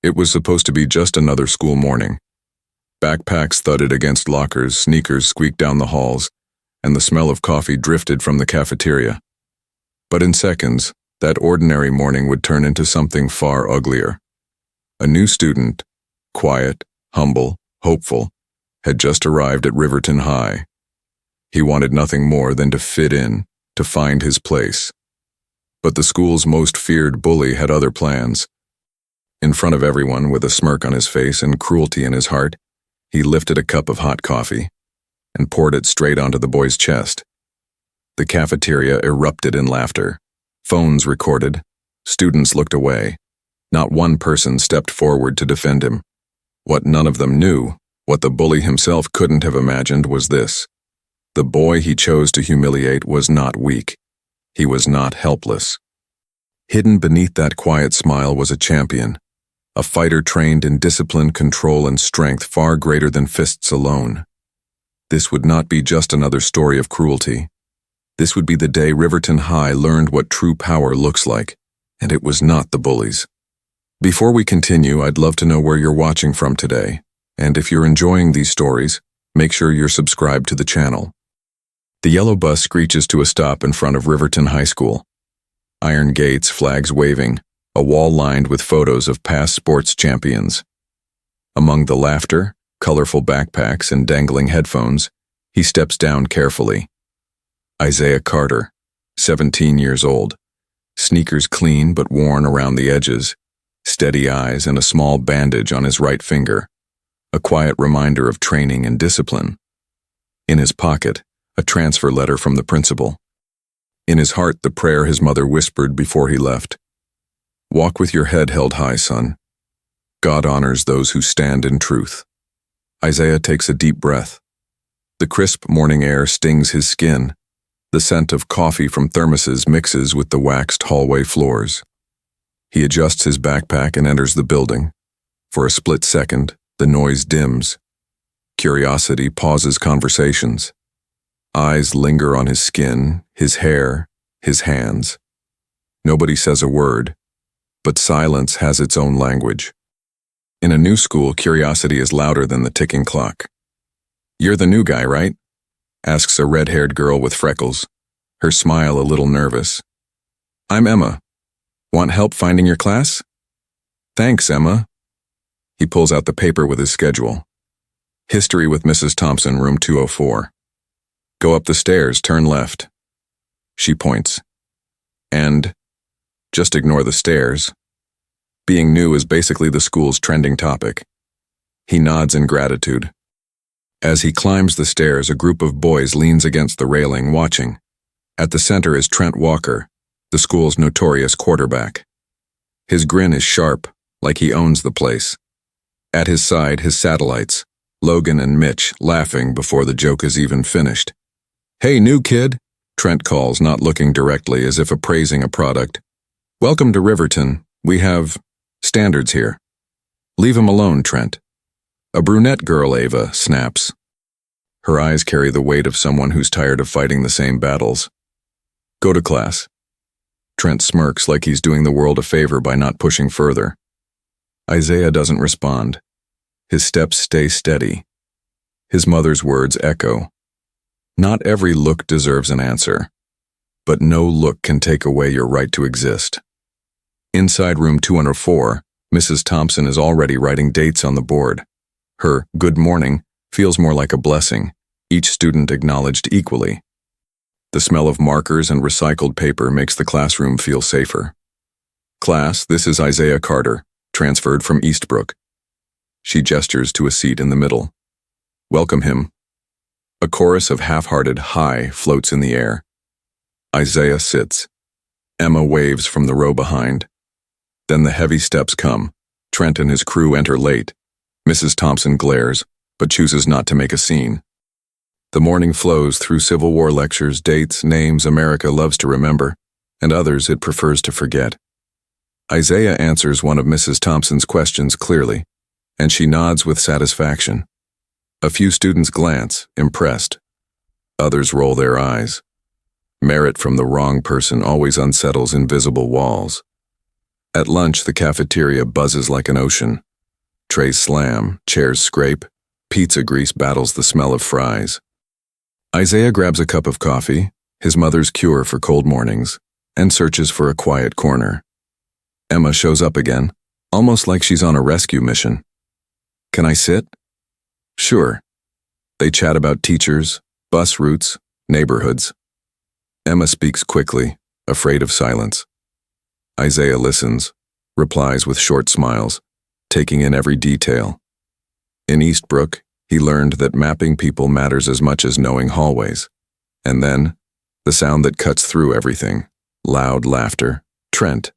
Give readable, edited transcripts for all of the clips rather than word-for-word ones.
It was supposed to be just another school morning. Backpacks thudded against lockers, sneakers squeaked down the halls, and the smell of coffee drifted from the cafeteria. But in seconds, that ordinary morning would turn into something far uglier. A new student, quiet, humble, hopeful, had just arrived at Riverton High. He wanted nothing more than to fit in, to find his place. But the school's most feared bully had other plans. In front of everyone, with a smirk on his face and cruelty in his heart, he lifted a cup of hot coffee and poured it straight onto the boy's chest. The cafeteria erupted in laughter. Phones recorded. Students looked away. Not one person stepped forward to defend him. What none of them knew, what the bully himself couldn't have imagined, was this. The boy he chose to humiliate was not weak. He was not helpless. Hidden beneath that quiet smile was a champion, a fighter trained in discipline, control, and strength far greater than fists alone. This would not be just another story of cruelty. This would be the day Riverton High learned what true power looks like, and it was not the bullies. Before we continue, I'd love to know where you're watching from today, and if you're enjoying these stories, make sure you're subscribed to the channel. The yellow bus screeches to a stop in front of Riverton High School. Iron gates, flags waving, a wall lined with photos of past sports champions. Among the laughter, colorful backpacks, and dangling headphones, he steps down carefully. Isaiah Carter, 17 years old, sneakers clean but worn around the edges, steady eyes and a small bandage on his right finger, a quiet reminder of training and discipline. In his pocket, a transfer letter from the principal. In his heart, the prayer his mother whispered before he left. Walk with your head held high, son. God honors those who stand in truth. Isaiah takes a deep breath. The crisp morning air stings his skin. The scent of coffee from thermoses mixes with the waxed hallway floors. He adjusts his backpack and enters the building. For a split second, the noise dims. Curiosity pauses conversations. Eyes linger on his skin, his hair, his hands. Nobody says a word, but silence has its own language. In a new school, curiosity is louder than the ticking clock. You're the new guy, right? Asks a red-haired girl with freckles, her smile a little nervous. I'm Emma. Want help finding your class? Thanks, Emma. He pulls out the paper with his schedule. History with Mrs. Thompson, room 204. Go up the stairs, turn left. She points. And just ignore the stairs. Being new is basically the school's trending topic. He nods in gratitude. As he climbs the stairs, a group of boys leans against the railing, watching. At the center is Trent Walker, the school's notorious quarterback. His grin is sharp, like he owns the place. At his side, his satellites, Logan and Mitch, laughing before the joke is even finished. Hey, new kid, Trent calls, not looking directly, as if appraising a product. Welcome to Riverton. We have standards here. Leave him alone, Trent. A brunette girl, Ava, snaps. Her eyes carry the weight of someone who's tired of fighting the same battles. Go to class. Trent smirks like he's doing the world a favor by not pushing further. Isaiah doesn't respond. His steps stay steady. His mother's words echo. Not every look deserves an answer, but no look can take away your right to exist. Inside room 204, Mrs. Thompson is already writing dates on the board. Her good morning feels more like a blessing, each student acknowledged equally. The smell of markers and recycled paper makes the classroom feel safer. Class, this is Isaiah Carter, transferred from Eastbrook. She gestures to a seat in the middle. Welcome him. A chorus of half-hearted hi floats in the air. Isaiah sits. Emma waves from the row behind. Then the heavy steps come. Trent and his crew enter late. Mrs. Thompson glares, but chooses not to make a scene. The morning flows through Civil War lectures, dates, names America loves to remember, and others it prefers to forget. Isaiah answers one of Mrs. Thompson's questions clearly, and she nods with satisfaction. A few students glance, impressed. Others roll their eyes. Merit from the wrong person always unsettles invisible walls. At lunch, the cafeteria buzzes like an ocean. Trays slam, chairs scrape, pizza grease battles the smell of fries. Isaiah grabs a cup of coffee, his mother's cure for cold mornings, and searches for a quiet corner. Emma shows up again, almost like she's on a rescue mission. "Can I sit?" "Sure." They chat about teachers, bus routes, neighborhoods. Emma speaks quickly, afraid of silence. Isaiah listens, replies with short smiles, taking in every detail. In Eastbrook, he learned that mapping people matters as much as knowing hallways. And then, the sound that cuts through everything, loud laughter, Trent.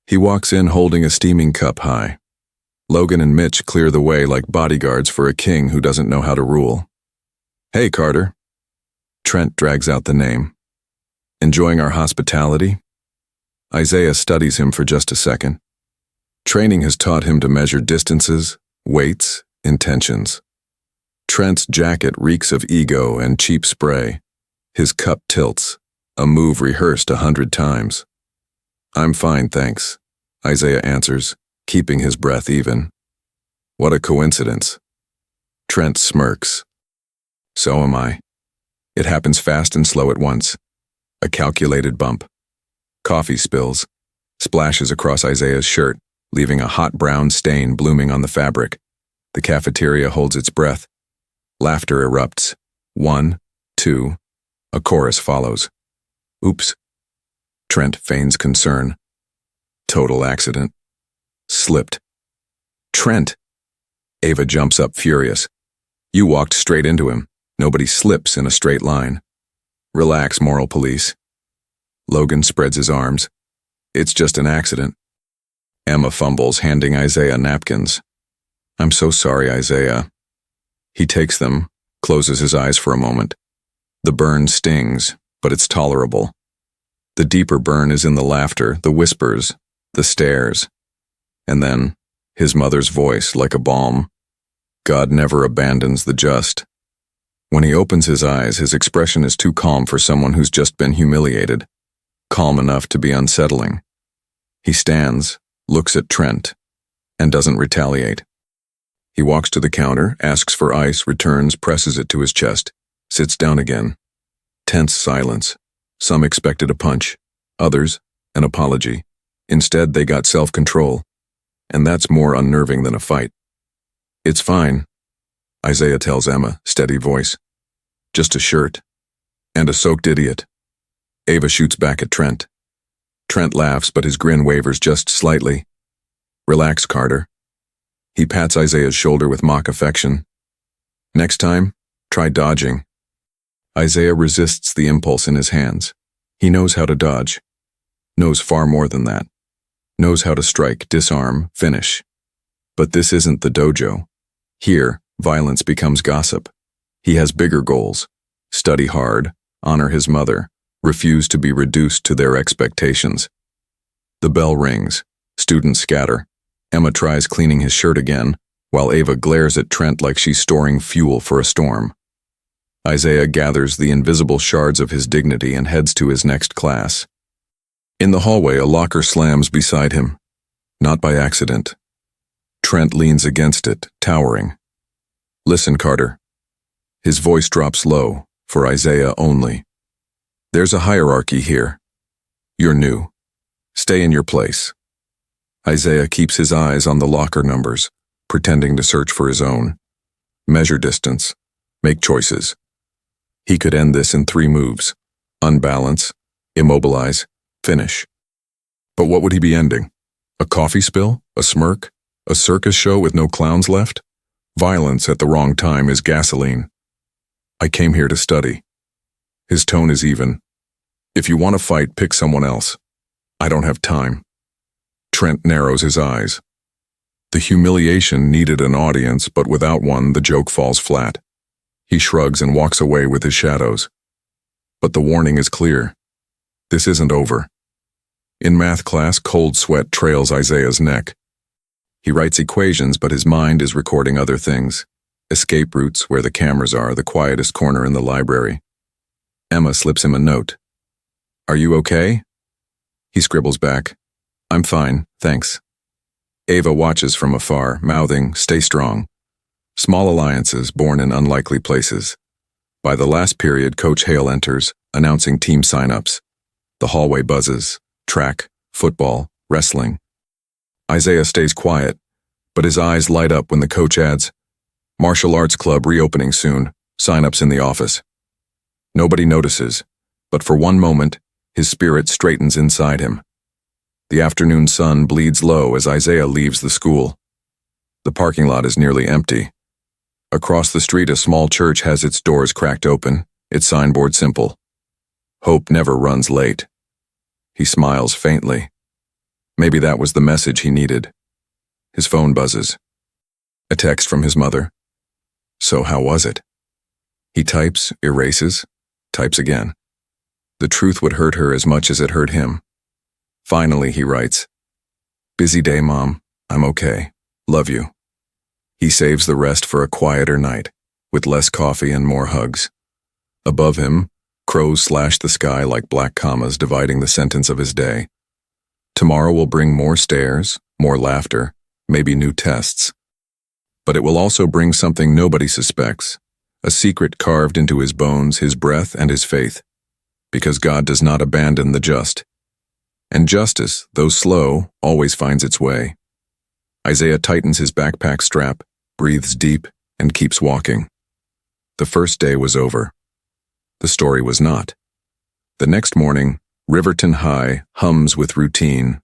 He walks in holding a steaming cup high. Logan and Mitch clear the way like bodyguards for a king who doesn't know how to rule. "Hey, Carter." Trent drags out the name. "Enjoying our hospitality?" Isaiah studies him for just a second. Training has taught him to measure distances, weights, intentions. Trent's jacket reeks of ego and cheap spray. His cup tilts, a move rehearsed 100 times. "I'm fine, thanks," Isaiah answers, keeping his breath even. "What a coincidence." Trent smirks. "So am I." It happens fast and slow at once. A calculated bump. Coffee spills, splashes across Isaiah's shirt, leaving a hot brown stain blooming on the fabric. The cafeteria holds its breath. Laughter erupts. 1, 2, a chorus follows. "Oops." Trent feigns concern. "Total accident." "Slipped." "Trent!" Ava jumps up furious. "You walked straight into him. Nobody slips in a straight line." "Relax, moral police." Logan spreads his arms. "It's just an accident." Emma fumbles, handing Isaiah napkins. "I'm so sorry, Isaiah." He takes them, closes his eyes for a moment. The burn stings, but it's tolerable. The deeper burn is in the laughter, the whispers, the stares. And then, his mother's voice like a balm. God never abandons the just. When he opens his eyes, his expression is too calm for someone who's just been humiliated. Calm enough to be unsettling. He stands, looks at Trent, and doesn't retaliate. He walks to the counter, asks for ice, returns, presses it to his chest, sits down again. Tense silence. Some expected a punch, others, an apology. Instead, they got self-control, and that's more unnerving than a fight. "It's fine," Isaiah tells Emma, steady voice. "Just a shirt. And a soaked idiot." Ava shoots back at Trent. Trent laughs, but his grin wavers just slightly. "Relax, Carter." He pats Isaiah's shoulder with mock affection. "Next time, try dodging." Isaiah resists the impulse in his hands. He knows how to dodge. Knows far more than that. Knows how to strike, disarm, finish. But this isn't the dojo. Here, violence becomes gossip. He has bigger goals. Study hard, honor his mother, refuse to be reduced to their expectations. The bell rings. Students scatter. Emma tries cleaning his shirt again, while Ava glares at Trent like she's storing fuel for a storm. Isaiah gathers the invisible shards of his dignity and heads to his next class. In the hallway, a locker slams beside him. Not by accident. Trent leans against it, towering. "Listen, Carter." His voice drops low, for Isaiah only. "There's a hierarchy here. You're new. Stay in your place." Isaiah keeps his eyes on the locker numbers, pretending to search for his own. Measure distance. Make choices. He could end this in 3 moves. Unbalance, immobilize, finish. But what would he be ending? A coffee spill? A smirk? A circus show with no clowns left? Violence at the wrong time is gasoline. "I came here to study." His tone is even. "If you want to fight, pick someone else. I don't have time." Trent narrows his eyes. The humiliation needed an audience, but without one, the joke falls flat. He shrugs and walks away with his shadows. But the warning is clear. This isn't over. In math class, cold sweat trails Isaiah's neck. He writes equations, but his mind is recording other things. Escape routes, where the cameras are, the quietest corner in the library. Emma slips him a note. "Are you okay?" He scribbles back, I'm fine, thanks. Ava watches from afar, mouthing, "Stay strong." Small alliances born in unlikely places. By the last period, Coach Hale enters, announcing team sign-ups. The hallway buzzes. Track, football, wrestling. Isaiah stays quiet, but his eyes light up when the coach adds, "Martial arts club reopening soon. Sign-ups in the office." Nobody notices, but for one moment, his spirit straightens inside him. The afternoon sun bleeds low as Isaiah leaves the school. The parking lot is nearly empty. Across the street, a small church has its doors cracked open, its signboard simple. Hope never runs late. He smiles faintly. Maybe that was the message he needed. His phone buzzes. A text from his mother. So how was it? He types, erases, types again. The truth would hurt her as much as it hurt him. Finally, he writes, "Busy day, Mom. I'm okay. Love you." He saves the rest for a quieter night, with less coffee and more hugs. Above him, crows slash the sky like black commas dividing the sentence of his day. Tomorrow will bring more stares, more laughter, maybe new tests. But it will also bring something nobody suspects, a secret carved into his bones, his breath, and his faith. Because God does not abandon the just. And justice, though slow, always finds its way. Isaiah tightens his backpack strap, breathes deep, and keeps walking. The first day was over. The story was not. The next morning, Riverton High hums with routine.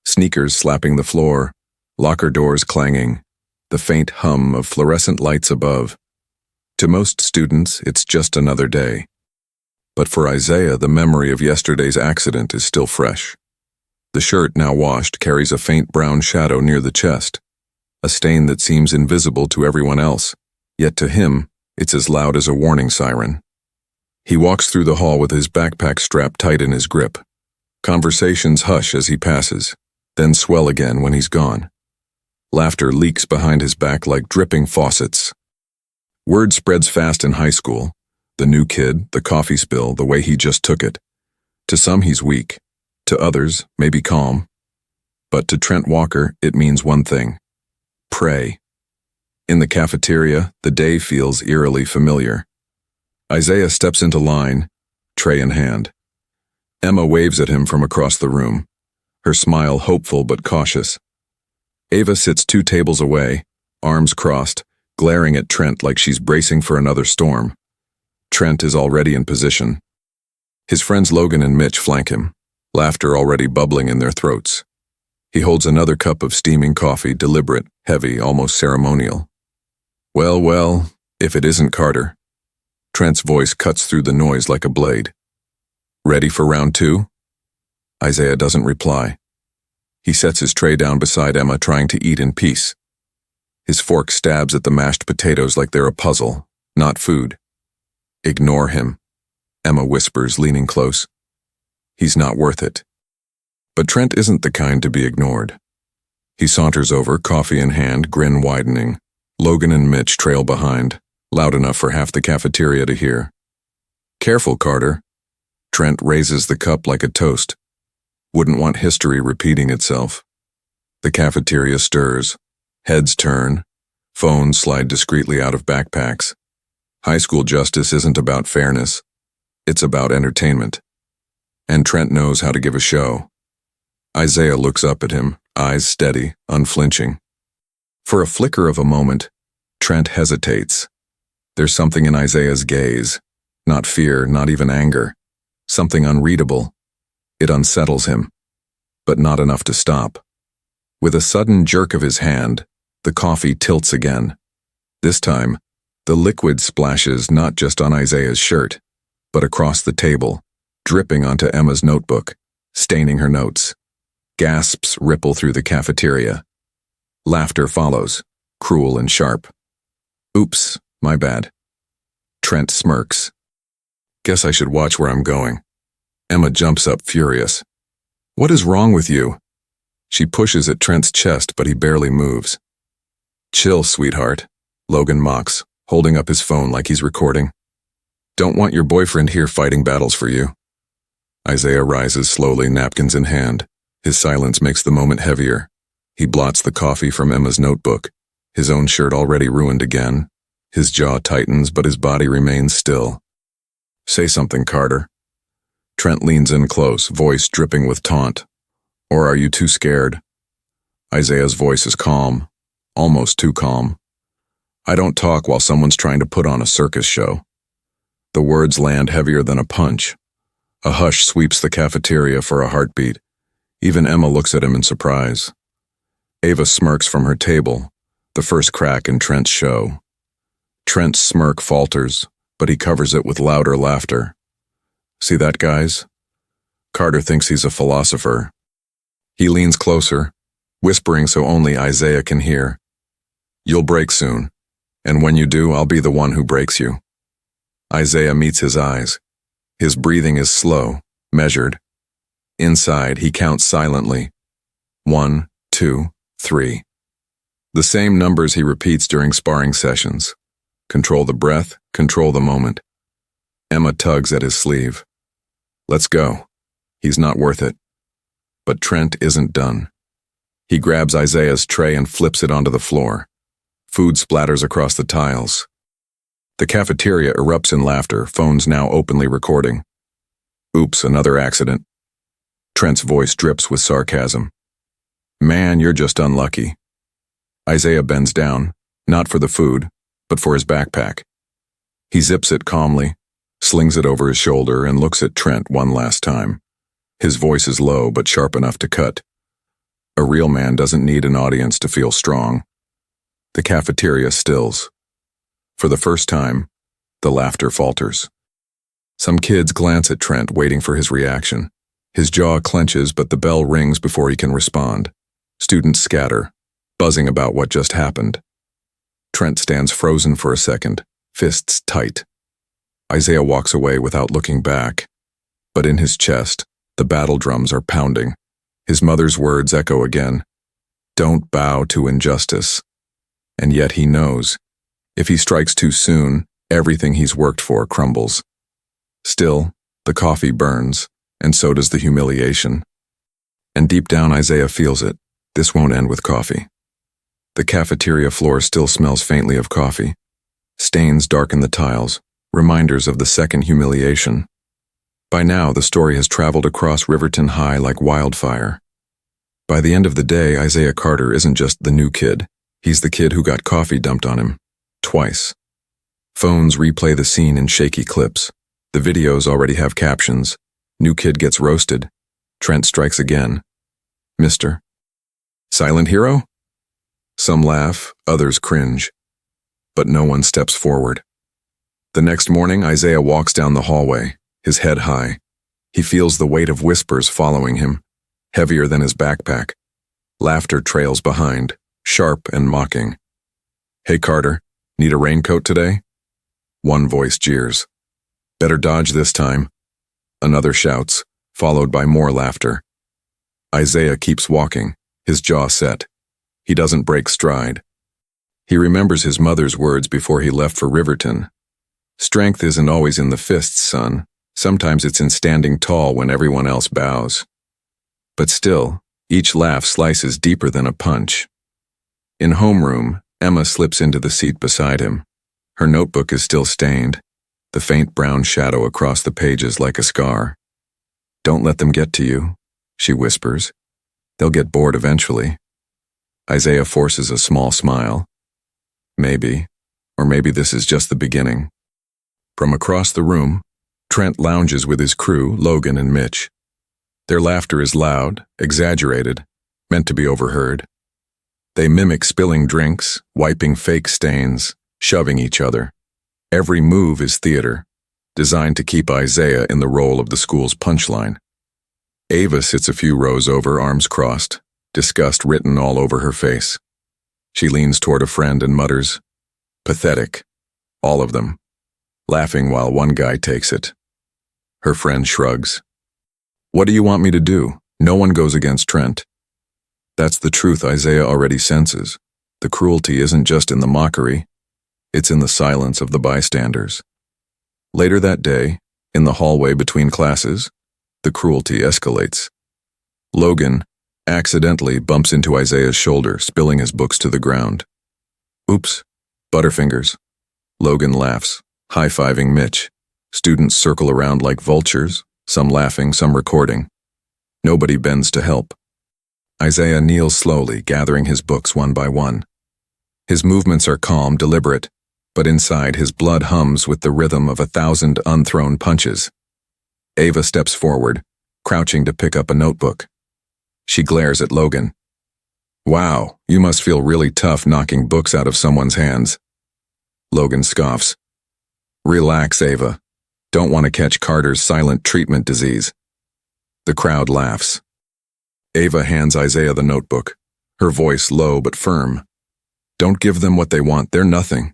Sneakers slapping the floor, locker doors clanging, the faint hum of fluorescent lights above. To most students, it's just another day. But for Isaiah, the memory of yesterday's accident is still fresh. The shirt, now washed, carries a faint brown shadow near the chest, a stain that seems invisible to everyone else, yet to him, it's as loud as a warning siren. He walks through the hall with his backpack strapped tight in his grip. Conversations hush as he passes, then swell again when he's gone. Laughter leaks behind his back like dripping faucets. Word spreads fast in high school. The new kid, the coffee spill, the way he just took it. To some, he's weak. To others, maybe calm. But to Trent Walker, it means one thing. Pray. In the cafeteria, the day feels eerily familiar. Isaiah steps into line, tray in hand. Emma waves at him from across the room, her smile hopeful but cautious. Ava sits 2 tables away, arms crossed, glaring at Trent like she's bracing for another storm. Trent is already in position. His friends Logan and Mitch flank him, laughter already bubbling in their throats. He holds another cup of steaming coffee, deliberate, heavy, almost ceremonial. Well, if it isn't Carter. Trent's voice cuts through the noise like a blade. Ready for round 2? Isaiah doesn't reply. He sets his tray down beside Emma, trying to eat in peace. His fork stabs at the mashed potatoes like they're a puzzle, not food. Ignore him, Emma whispers, leaning close. He's not worth it. But Trent isn't the kind to be ignored. He saunters over, coffee in hand, grin widening. Logan and Mitch trail behind, loud enough for half the cafeteria to hear. Careful, Carter. Trent raises the cup like a toast. Wouldn't want history repeating itself. The cafeteria stirs. Heads turn. Phones slide discreetly out of backpacks. High school justice isn't about fairness. It's about entertainment. And Trent knows how to give a show. Isaiah looks up at him, eyes steady, unflinching. For a flicker of a moment, Trent hesitates. There's something in Isaiah's gaze. Not fear, not even anger. Something unreadable. It unsettles him, but not enough to stop. With a sudden jerk of his hand, the coffee tilts again. This time, the liquid splashes not just on Isaiah's shirt, but across the table, dripping onto Emma's notebook, staining her notes. Gasps ripple through the cafeteria. Laughter follows, cruel and sharp. Oops, my bad. Trent smirks. Guess I should watch where I'm going. Emma jumps up furious. What is wrong with you? She pushes at Trent's chest, but he barely moves. Chill, sweetheart, Logan mocks, holding up his phone like he's recording. Don't want your boyfriend here fighting battles for you. Isaiah rises slowly, napkins in hand. His silence makes the moment heavier. He blots the coffee from Emma's notebook, his own shirt already ruined again. His jaw tightens, but his body remains still. "Say something, Carter." Trent leans in close, voice dripping with taunt. "Or are you too scared?" Isaiah's voice is calm, almost too calm. "I don't talk while someone's trying to put on a circus show." The words land heavier than a punch. A hush sweeps the cafeteria for a heartbeat. Even Emma looks at him in surprise. Ava smirks from her table, the first crack in Trent's show. Trent's smirk falters, but he covers it with louder laughter. "See that, guys?" Carter thinks he's a philosopher. He leans closer, whispering so only Isaiah can hear. "You'll break soon, and when you do, I'll be the one who breaks you." Isaiah meets his eyes. His breathing is slow, measured. Inside, he counts silently. 1, 2, 3. The same numbers he repeats during sparring sessions. Control the breath, control the moment. Emma tugs at his sleeve. "Let's go." He's not worth it. But Trent isn't done. He grabs Isaiah's tray and flips it onto the floor. Food splatters across the tiles. The cafeteria erupts in laughter, phones now openly recording. "Oops, another accident." Trent's voice drips with sarcasm. "Man, you're just unlucky." Isaiah bends down, not for the food, but for his backpack. He zips it calmly, slings it over his shoulder, and looks at Trent one last time. His voice is low but sharp enough to cut. A real man doesn't need an audience to feel strong. The cafeteria stills. For the first time, the laughter falters. Some kids glance at Trent, waiting for his reaction. His jaw clenches, but the bell rings before he can respond. Students scatter, buzzing about what just happened. Trent stands frozen for a second, fists tight. Isaiah walks away without looking back. But in his chest, the battle drums are pounding. His mother's words echo again. "Don't bow to injustice." And yet he knows, if he strikes too soon, everything he's worked for crumbles. Still, the coffee burns, and so does the humiliation. And deep down, Isaiah feels it. This won't end with coffee. The cafeteria floor still smells faintly of coffee. Stains darken the tiles, reminders of the second humiliation. By now, the story has traveled across Riverton High like wildfire. By the end of the day, Isaiah Carter isn't just the new kid. He's the kid who got coffee dumped on him. Twice. Phones replay the scene in shaky clips. The videos already have captions. "New kid gets roasted." Trent strikes again. "Mister." "Silent hero?" Some laugh, others cringe. But no one steps forward. The next morning, Isaiah walks down the hallway, his head high. He feels the weight of whispers following him, heavier than his backpack. Laughter trails behind, sharp and mocking. "Hey Carter, need a raincoat today?" One voice jeers. "Better dodge this time." Another shouts, followed by more laughter. Isaiah keeps walking, his jaw set. He doesn't break stride. He remembers his mother's words before he left for Riverton. "Strength isn't always in the fists, son. Sometimes it's in standing tall when everyone else bows." But still, each laugh slices deeper than a punch. In homeroom, Emma slips into the seat beside him. Her notebook is still stained, the faint brown shadow across the pages like a scar. "Don't let them get to you," she whispers. "They'll get bored eventually." Isaiah forces a small smile. Maybe, or maybe this is just the beginning. From across the room, Trent lounges with his crew, Logan and Mitch. Their laughter is loud, exaggerated, meant to be overheard. They mimic spilling drinks, wiping fake stains, shoving each other. Every move is theater, designed to keep Isaiah in the role of the school's punchline. Ava sits a few rows over, arms crossed, disgust written all over her face. She leans toward a friend and mutters, "Pathetic, all of them," laughing while one guy takes it. Her friend shrugs. "What do you want me to do?" No one goes against Trent. That's the truth Isaiah already senses. The cruelty isn't just in the mockery, it's in the silence of the bystanders. Later that day, in the hallway between classes, the cruelty escalates. Logan, accidentally bumps into Isaiah's shoulder, spilling his books to the ground. Oops, Butterfingers. Logan laughs, high-fiving Mitch. Students circle around like vultures, some laughing, some recording. Nobody bends to help. Isaiah kneels slowly, gathering his books one by one. His movements are calm, deliberate, but inside his blood hums with the rhythm of 1,000 unthrown punches. Ava steps forward, crouching to pick up a notebook. She glares at Logan. Wow, you must feel really tough knocking books out of someone's hands. Logan scoffs. Relax, Ava. Don't want to catch Carter's silent treatment disease. The crowd laughs. Ava hands Isaiah the notebook, her voice low but firm. Don't give them what they want, they're nothing.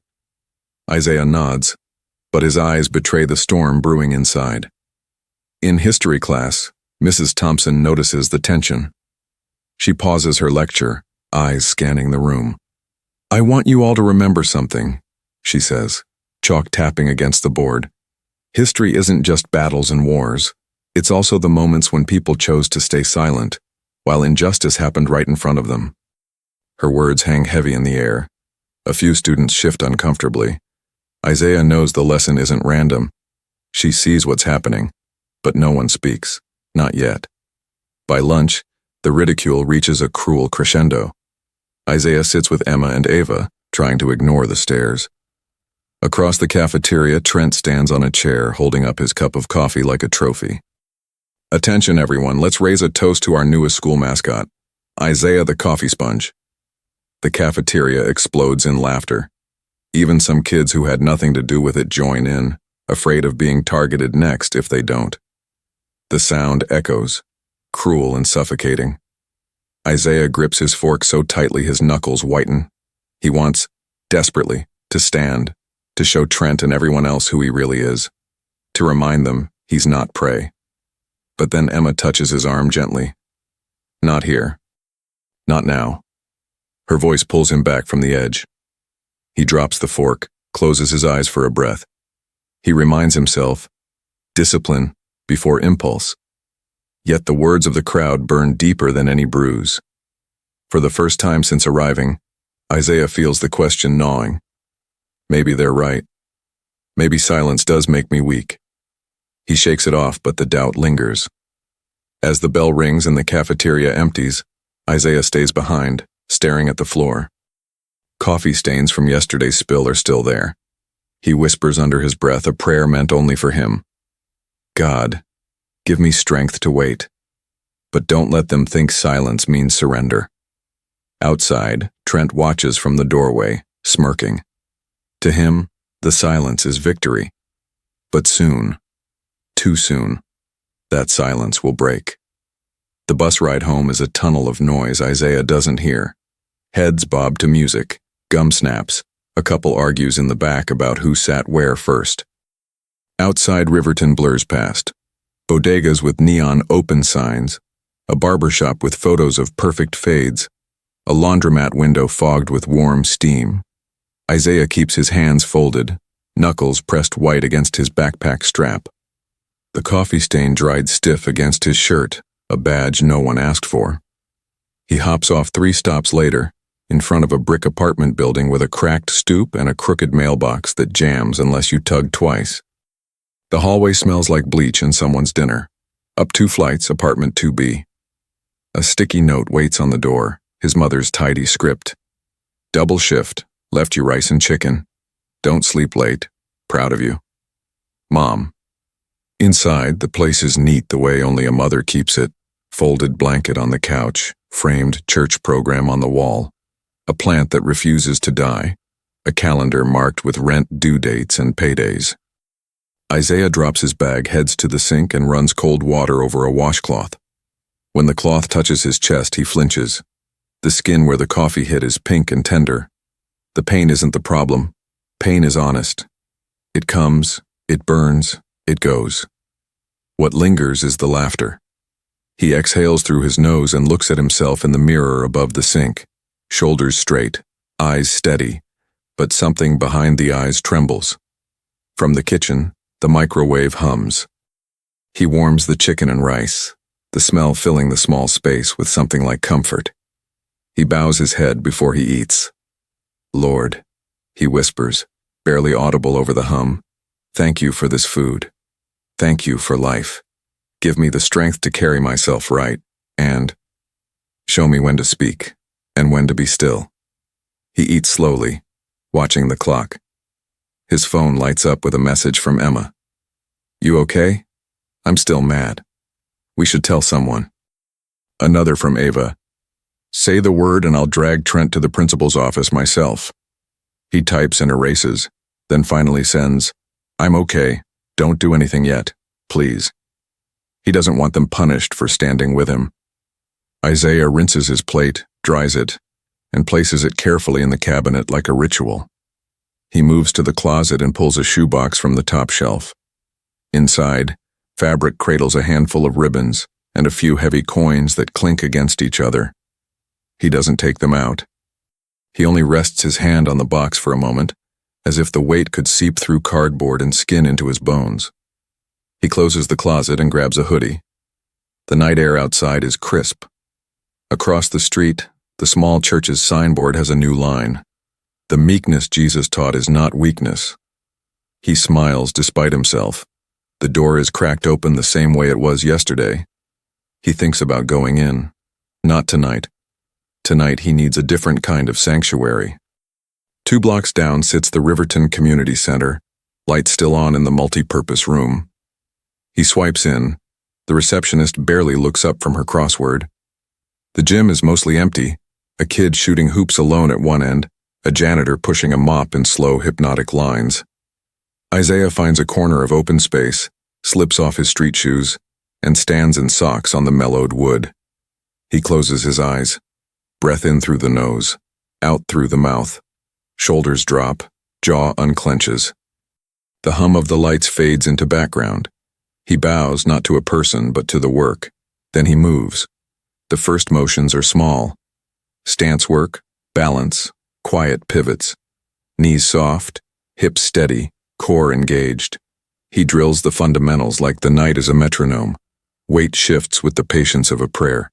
Isaiah nods, but his eyes betray the storm brewing inside. In history class, Mrs. Thompson notices the tension. She pauses her lecture, eyes scanning the room. I want you all to remember something, she says, chalk tapping against the board. History isn't just battles and wars. It's also the moments when people chose to stay silent, while injustice happened right in front of them. Her words hang heavy in the air. A few students shift uncomfortably. Isaiah knows the lesson isn't random. She sees what's happening, but no one speaks, not yet. By lunch, the ridicule reaches a cruel crescendo. Isaiah sits with Emma and Ava, trying to ignore the stares. Across the cafeteria, Trent stands on a chair, holding up his cup of coffee like a trophy. Attention, everyone, let's raise a toast to our newest school mascot, Isaiah the Coffee Sponge. The cafeteria explodes in laughter. Even some kids who had nothing to do with it join in, afraid of being targeted next if they don't. The sound echoes, cruel and suffocating. Isaiah grips his fork so tightly his knuckles whiten. He wants, desperately, to stand, to show Trent and everyone else who he really is, to remind them he's not prey. But then Emma touches his arm gently. Not here. Not now. Her voice pulls him back from the edge. He drops the fork, closes his eyes for a breath. He reminds himself, discipline before impulse. Yet the words of the crowd burn deeper than any bruise. For the first time since arriving, Isaiah feels the question gnawing. Maybe they're right. Maybe silence does make me weak. He shakes it off, but the doubt lingers. As the bell rings and the cafeteria empties, Isaiah stays behind, staring at the floor. Coffee stains from yesterday's spill are still there. He whispers under his breath a prayer meant only for him. God, give me strength to wait. But don't let them think silence means surrender. Outside, Trent watches from the doorway, smirking. To him, the silence is victory. But soon, too soon, that silence will break. The bus ride home is a tunnel of noise Isaiah doesn't hear. Heads bob to music, gum snaps. A couple argues in the back about who sat where first. Outside, Riverton blurs past. Bodegas with neon open signs, a barber shop with photos of perfect fades, a laundromat window fogged with warm steam. Isaiah keeps his hands folded, knuckles pressed white against his backpack strap. The coffee stain dried stiff against his shirt, a badge no one asked for. He hops off 3 stops later, in front of a brick apartment building with a cracked stoop and a crooked mailbox that jams unless you tug twice. The hallway smells like bleach and someone's dinner. Up 2 flights, apartment 2B. A sticky note waits on the door, his mother's tidy script. Double shift, left you rice and chicken. Don't sleep late, proud of you. Mom. Inside, the place is neat the way only a mother keeps it. Folded blanket on the couch, framed church program on the wall. A plant that refuses to die. A calendar marked with rent due dates and paydays. Isaiah drops his bag, heads to the sink, and runs cold water over a washcloth. When the cloth touches his chest, he flinches. The skin where the coffee hit is pink and tender. The pain isn't the problem. Pain is honest. It comes, it burns, it goes. What lingers is the laughter. He exhales through his nose and looks at himself in the mirror above the sink. Shoulders straight, eyes steady, but something behind the eyes trembles. From the kitchen, the microwave hums. He warms the chicken and rice, the smell filling the small space with something like comfort. He bows his head before he eats. "Lord," he whispers, barely audible over the hum, "thank you for this food. Thank you for life. Give me the strength to carry myself right, and show me when to speak and when to be still." He eats slowly, watching the clock. His phone lights up with a message from Emma. "You okay? I'm still mad. We should tell someone." Another from Ava. "Say the word and I'll drag Trent to the principal's office myself." He types and erases, then finally sends, "I'm okay. Don't do anything yet, please." He doesn't want them punished for standing with him. Isaiah rinses his plate, dries it, and places it carefully in the cabinet like a ritual. He moves to the closet and pulls a shoebox from the top shelf. Inside, fabric cradles a handful of ribbons and a few heavy coins that clink against each other. He doesn't take them out. He only rests his hand on the box for a moment, as if the weight could seep through cardboard and skin into his bones. He closes the closet and grabs a hoodie. The night air outside is crisp. Across the street, the small church's signboard has a new line. "The meekness Jesus taught is not weakness." He smiles despite himself. The door is cracked open the same way it was yesterday. He thinks about going in. Not tonight. Tonight he needs a different kind of sanctuary. 2 blocks down sits the Riverton Community Center, lights still on in the multi-purpose room. He swipes in. The receptionist barely looks up from her crossword. The gym is mostly empty, a kid shooting hoops alone at one end, a janitor pushing a mop in slow, hypnotic lines. Isaiah finds a corner of open space, slips off his street shoes, and stands in socks on the mellowed wood. He closes his eyes. Breath in through the nose, out through the mouth. Shoulders drop, jaw unclenches. The hum of the lights fades into background. He bows not to a person but to the work. Then he moves. The first motions are small. Stance work, balance, quiet pivots. Knees soft, hips steady, core engaged. He drills the fundamentals like the night is a metronome. Weight shifts with the patience of a prayer.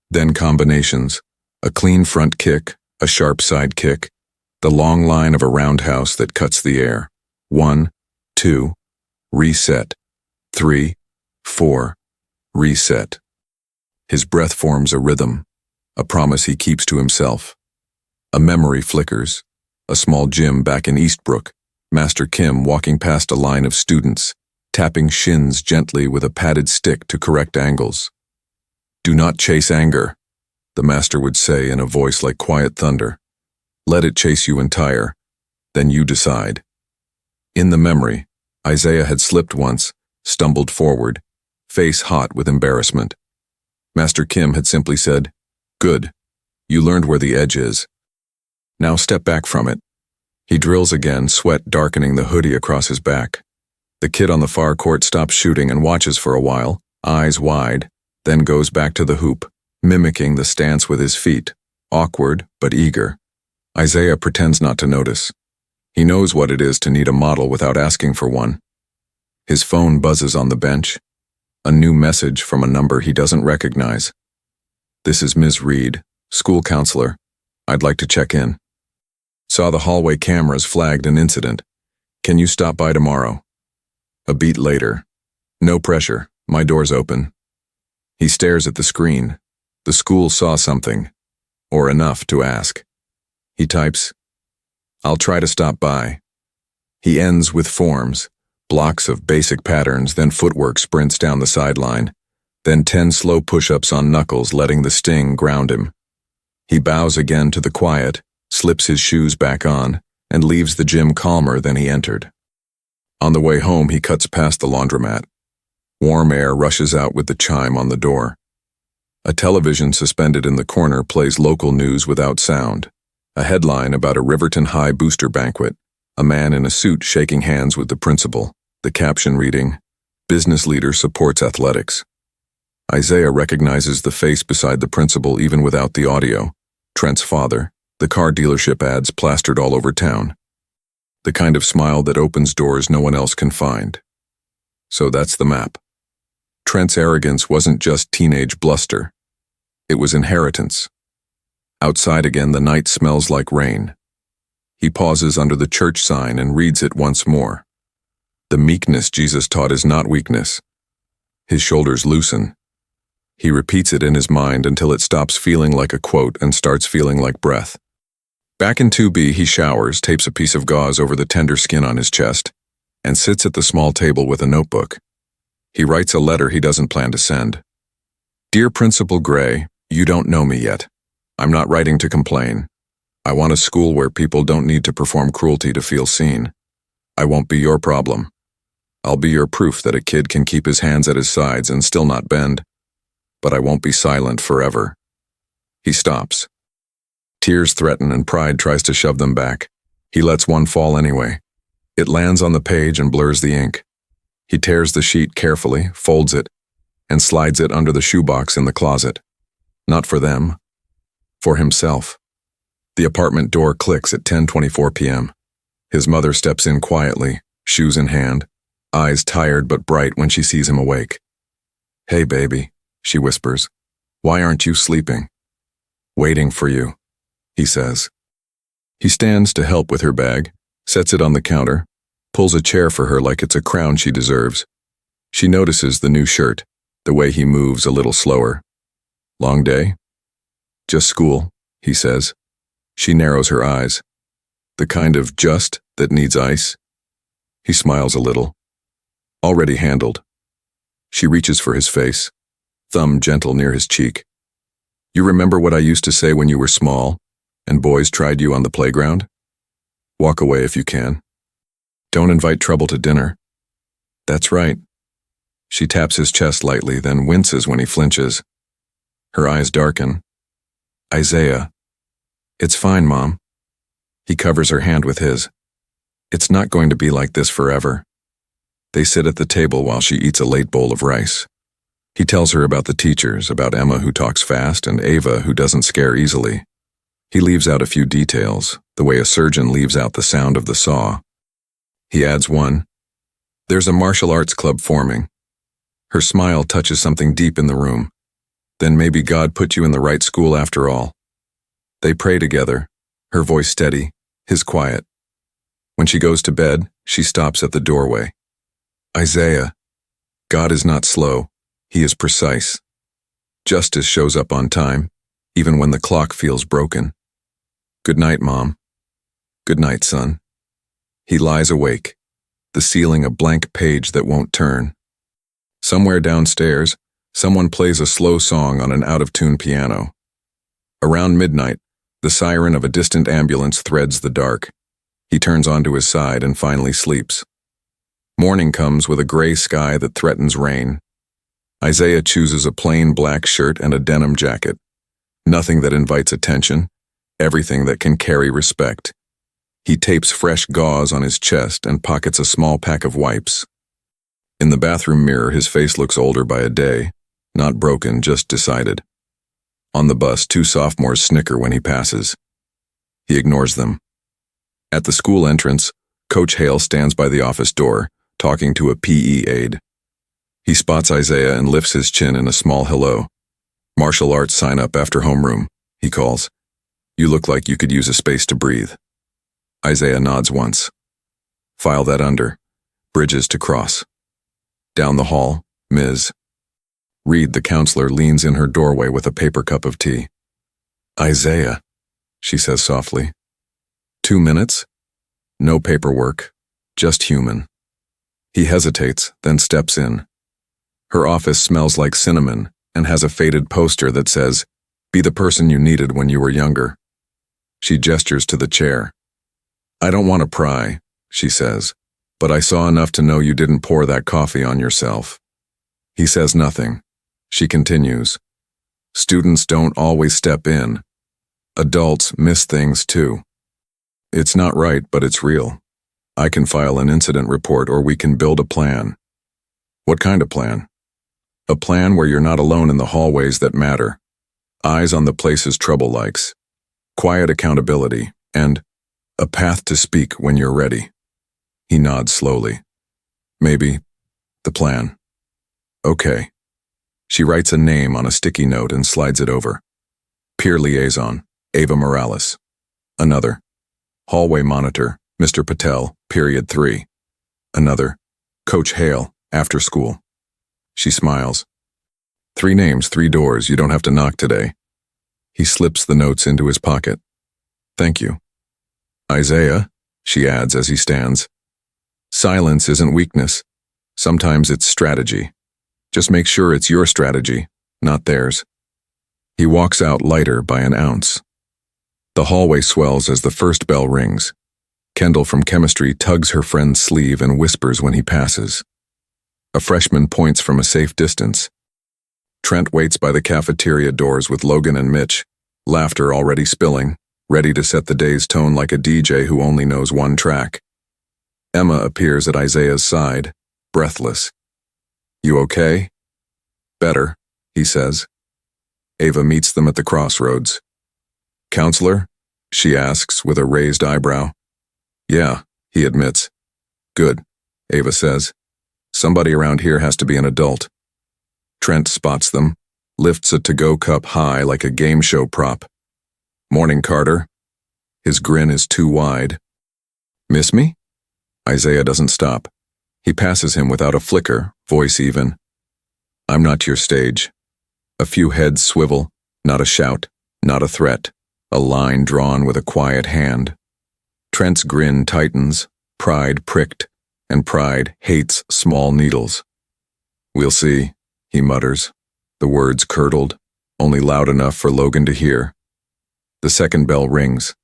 Then combinations. A clean front kick, a sharp side kick, the long line of a roundhouse that cuts the air. 1, 2, reset. 3, 4, reset. His breath forms a rhythm, a promise he keeps to himself. A memory flickers. A small gym back in Eastbrook, Master Kim walking past a line of students, tapping shins gently with a padded stick to correct angles. "Do not chase anger," the master would say in a voice like quiet thunder. "Let it chase you entire, then you decide." In the memory, Isaiah had slipped once, stumbled forward, face hot with embarrassment. Master Kim had simply said, "Good, you learned where the edge is. Now step back from it." He drills again, sweat darkening the hoodie across his back. The kid on the far court stops shooting and watches for a while, eyes wide, then goes back to the hoop, mimicking the stance with his feet, awkward but eager. Isaiah pretends not to notice. He knows what it is to need a model without asking for one. His phone buzzes on the bench. A new message from a number he doesn't recognize. "This is Ms. Reed, school counselor. I'd like to check in. Saw the hallway cameras flagged an incident. Can you stop by tomorrow?" A beat later. "No pressure, my door's open." He stares at the screen. The school saw something, or enough to ask. He types, "I'll try to stop by." He ends with forms, blocks of basic patterns, then footwork sprints down the sideline, then 10 slow push-ups on knuckles letting the sting ground him. He bows again to the quiet, slips his shoes back on, and leaves the gym calmer than he entered. On the way home, he cuts past the laundromat. Warm air rushes out with the chime on the door. A television suspended in the corner plays local news without sound. A headline about a Riverton High booster banquet. A man in a suit shaking hands with the principal. The caption reading, "Business leader supports athletics." Isaiah recognizes the face beside the principal even without the audio. Trent's father, the car dealership ads plastered all over town. The kind of smile that opens doors no one else can find. So that's the map. Trent's arrogance wasn't just teenage bluster. It was inheritance. Outside again, the night smells like rain. He pauses under the church sign and reads it once more. The meekness Jesus taught is not weakness. His shoulders loosen. He repeats it in his mind until it stops feeling like a quote and starts feeling like breath. Back in 2B, he showers, tapes a piece of gauze over the tender skin on his chest, and sits at the small table with a notebook. He writes a letter he doesn't plan to send. Dear Principal Gray, you don't know me yet. I'm not writing to complain. I want a school where people don't need to perform cruelty to feel seen. I won't be your problem. I'll be your proof that a kid can keep his hands at his sides and still not bend. But I won't be silent forever. He stops. Tears threaten and pride tries to shove them back. He lets one fall anyway. It lands on the page and blurs the ink. He tears the sheet carefully, folds it, and slides it under the shoebox in the closet. Not for them. For himself. The apartment door clicks at 10:24 p.m. His mother steps in quietly, shoes in hand, eyes tired but bright when she sees him awake. Hey, baby, she whispers. Why aren't you sleeping? Waiting for you, he says. He stands to help with her bag, sets it on the counter, pulls a chair for her like it's a crown she deserves. She notices the new shirt, the way he moves a little slower. Long day? Just school, he says. She narrows her eyes. The kind of just that needs ice? He smiles a little. Already handled. She reaches for his face, thumb gentle near his cheek. You remember what I used to say when you were small, and boys tried you on the playground? Walk away if you can. Don't invite trouble to dinner. That's right. She taps his chest lightly, then winces when he flinches. Her eyes darken. Isaiah. It's fine, Mom. He covers her hand with his. It's not going to be like this forever. They sit at the table while she eats a late bowl of rice. He tells her about the teachers, about Emma who talks fast and Ava who doesn't scare easily. He leaves out a few details, the way a surgeon leaves out the sound of the saw. He adds one. There's a martial arts club forming. Her smile touches something deep in the room. Then maybe God put you in the right school after all. They pray together, her voice steady, his quiet. When she goes to bed, she stops at the doorway. Isaiah, God is not slow, he is precise. Justice shows up on time, even when the clock feels broken. Good night, Mom. Good night, son. He lies awake, the ceiling a blank page that won't turn. Somewhere downstairs, someone plays a slow song on an out-of-tune piano. Around midnight, the siren of a distant ambulance threads the dark. He turns onto his side and finally sleeps. Morning comes with a gray sky that threatens rain. Isaiah chooses a plain black shirt and a denim jacket. Nothing that invites attention, everything that can carry respect. He tapes fresh gauze on his chest and pockets a small pack of wipes. In the bathroom mirror, his face looks older by a day, not broken, just decided. On the bus, two sophomores snicker when he passes. He ignores them. At the school entrance, Coach Hale stands by the office door, talking to a PE aide. He spots Isaiah and lifts his chin in a small hello. Martial arts sign up after homeroom, he calls. You look like you could use a space to breathe. Isaiah nods once. File that under. Bridges to cross. Down the hall, Ms. Reed, the counselor, leans in her doorway with a paper cup of tea. Isaiah, she says softly. 2 minutes? No paperwork, just human. He hesitates, then steps in. Her office smells like cinnamon and has a faded poster that says, "Be the person you needed when you were younger." She gestures to the chair. I don't want to pry, she says, but I saw enough to know you didn't pour that coffee on yourself. He says nothing. She continues. Students don't always step in. Adults miss things too. It's not right, but it's real. I can file an incident report or we can build a plan. What kind of plan? A plan where you're not alone in the hallways that matter. Eyes on the places trouble likes. Quiet accountability, and a path to speak when you're ready. He nods slowly. Maybe. The plan. Okay. She writes a name on a sticky note and slides it over. Peer liaison, Ava Morales. Another. Hallway monitor, Mr. Patel, period 3. Another. Coach Hale, after school. She smiles. 3 names, 3 doors, you don't have to knock today. He slips the notes into his pocket. Thank you. Isaiah, she adds as he stands. Silence isn't weakness. Sometimes it's strategy. Just make sure it's your strategy, not theirs. He walks out lighter by an ounce. The hallway swells as the first bell rings. Kendall from chemistry tugs her friend's sleeve and whispers when he passes. A freshman points from a safe distance. Trent waits by the cafeteria doors with Logan and Mitch, laughter already spilling, ready to set the day's tone like a DJ who only knows one track. Emma appears at Isaiah's side, breathless. You okay? Better, he says. Ava meets them at the crossroads. Counselor? She asks with a raised eyebrow. Yeah, he admits. Good, Ava says. Somebody around here has to be an adult. Trent spots them, lifts a to-go cup high like a game show prop. Morning, Carter. His grin is too wide. Miss me? Isaiah doesn't stop. He passes him without a flicker, voice even. I'm not your stage. A few heads swivel, not a shout, not a threat, a line drawn with a quiet hand. Trent's grin tightens, pride pricked, and pride hates small needles. We'll see, he mutters, the words curdled, only loud enough for Logan to hear. The second bell rings.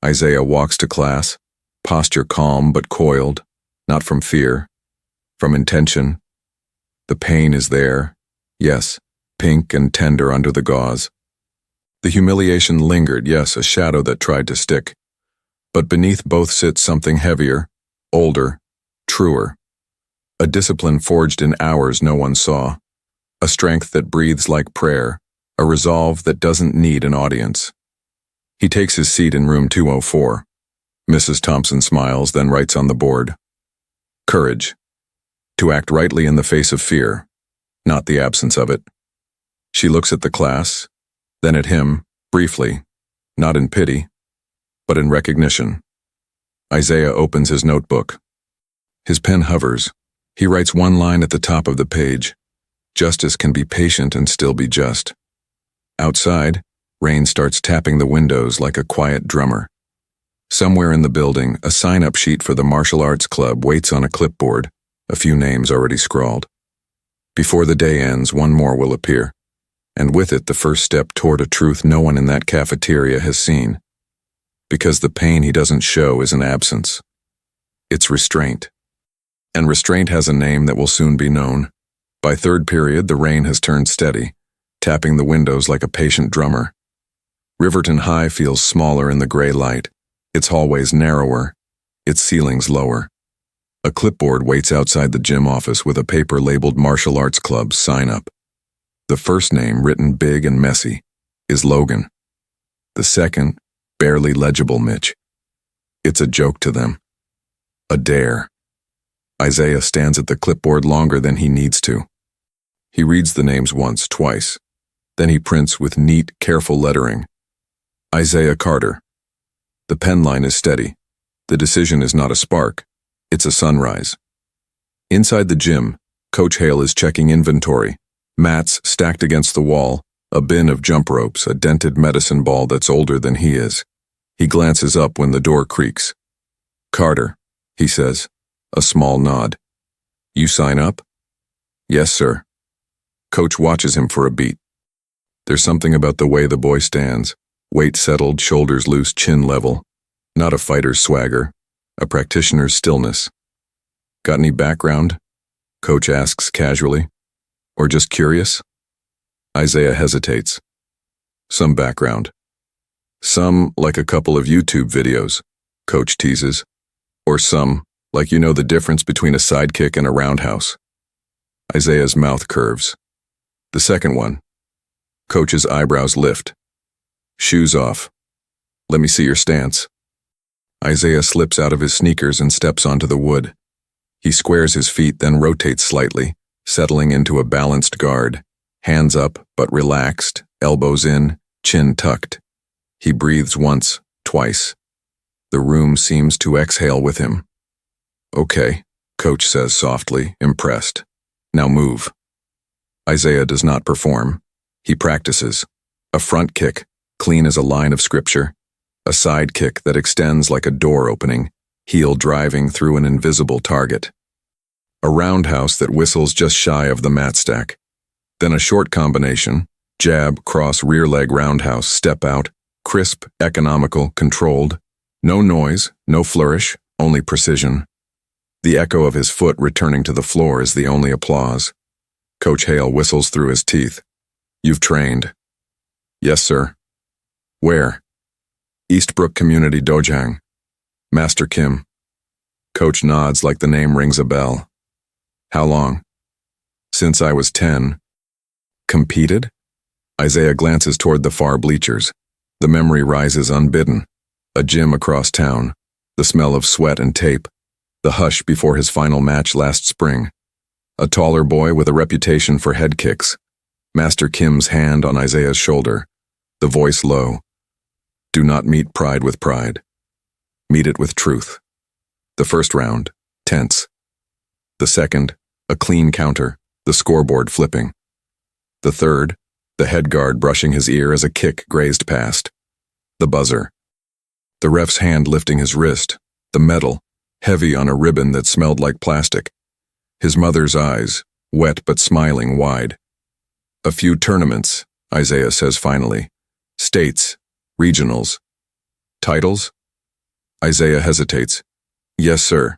Isaiah walks to class, posture calm but coiled, not from fear, from intention. The pain is there, yes, pink and tender under the gauze. The humiliation lingered, yes, a shadow that tried to stick. But beneath both sits something heavier, older, truer. A discipline forged in hours no one saw. A strength that breathes like prayer, a resolve that doesn't need an audience. He takes his seat in room 204. Mrs. Thompson smiles, then writes on the board. Courage. To act rightly in the face of fear, not the absence of it. She looks at the class, then at him, briefly, not in pity, but in recognition. Isaiah opens his notebook. His pen hovers. He writes one line at the top of the page. Justice can be patient and still be just. Outside, rain starts tapping the windows like a quiet drummer. Somewhere in the building, a sign-up sheet for the martial arts club waits on a clipboard, a few names already scrawled. Before the day ends, one more will appear, and with it the first step toward a truth no one in that cafeteria has seen. Because the pain he doesn't show is an absence. It's restraint. And restraint has a name that will soon be known. By third period, the rain has turned steady, tapping the windows like a patient drummer. Riverton High feels smaller in the gray light, its hallways narrower, its ceilings lower. A clipboard waits outside the gym office with a paper labeled Martial Arts Club sign up. The first name, written big and messy, is Logan. The second, barely legible, Mitch. It's a joke to them. A dare. Isaiah stands at the clipboard longer than he needs to. He reads the names once, twice. Then he prints with neat, careful lettering. Isaiah Carter. The pen line is steady. The decision is not a spark. It's a sunrise. Inside the gym, Coach Hale is checking inventory. Mats stacked against the wall, a bin of jump ropes, a dented medicine ball that's older than he is. He glances up when the door creaks. Carter, he says, a small nod. You sign up? Yes, sir. Coach watches him for a beat. There's something about the way the boy stands, weight settled, shoulders loose, chin level. Not a fighter's swagger, a practitioner's stillness. Got any background? Coach asks casually. Or just curious? Isaiah hesitates. Some background. Some like a couple of YouTube videos, Coach teases. Or some like you know the difference between a sidekick and a roundhouse. Isaiah's mouth curves. The second one. Coach's eyebrows lift. Shoes off. Let me see your stance. Isaiah slips out of his sneakers and steps onto the wood. He squares his feet, then rotates slightly, settling into a balanced guard. Hands up but relaxed, elbows in, chin tucked. He breathes once, twice. The room seems to exhale with him. Okay, coach says softly, impressed. Now move. Isaiah does not perform. He practices. A front kick, clean as a line of scripture. A side kick that extends like a door opening, heel driving through an invisible target. A roundhouse that whistles just shy of the mat stack. Then a short combination, jab, cross, rear leg roundhouse, step out, crisp, economical, controlled. No noise, no flourish, only precision. The echo of his foot returning to the floor is the only applause. Coach Hale whistles through his teeth. You've trained. Yes, sir. Where? Eastbrook Community Dojang. Master Kim. Coach nods like the name rings a bell. How long? Since I was 10. Competed? Isaiah glances toward the far bleachers. The memory rises unbidden. A gym across town. The smell of sweat and tape. The hush before his final match last spring. A taller boy with a reputation for head kicks. Master Kim's hand on Isaiah's shoulder. The voice low. Do not meet pride with pride. Meet it with truth. The first round, tense. The second, a clean counter, the scoreboard flipping. The third, the head guard brushing his ear as a kick grazed past. The buzzer. The ref's hand lifting his wrist, the medal, heavy on a ribbon that smelled like plastic. His mother's eyes, wet but smiling wide. A few tournaments, Isaiah says finally. States, regionals. Titles? Isaiah hesitates. Yes, sir.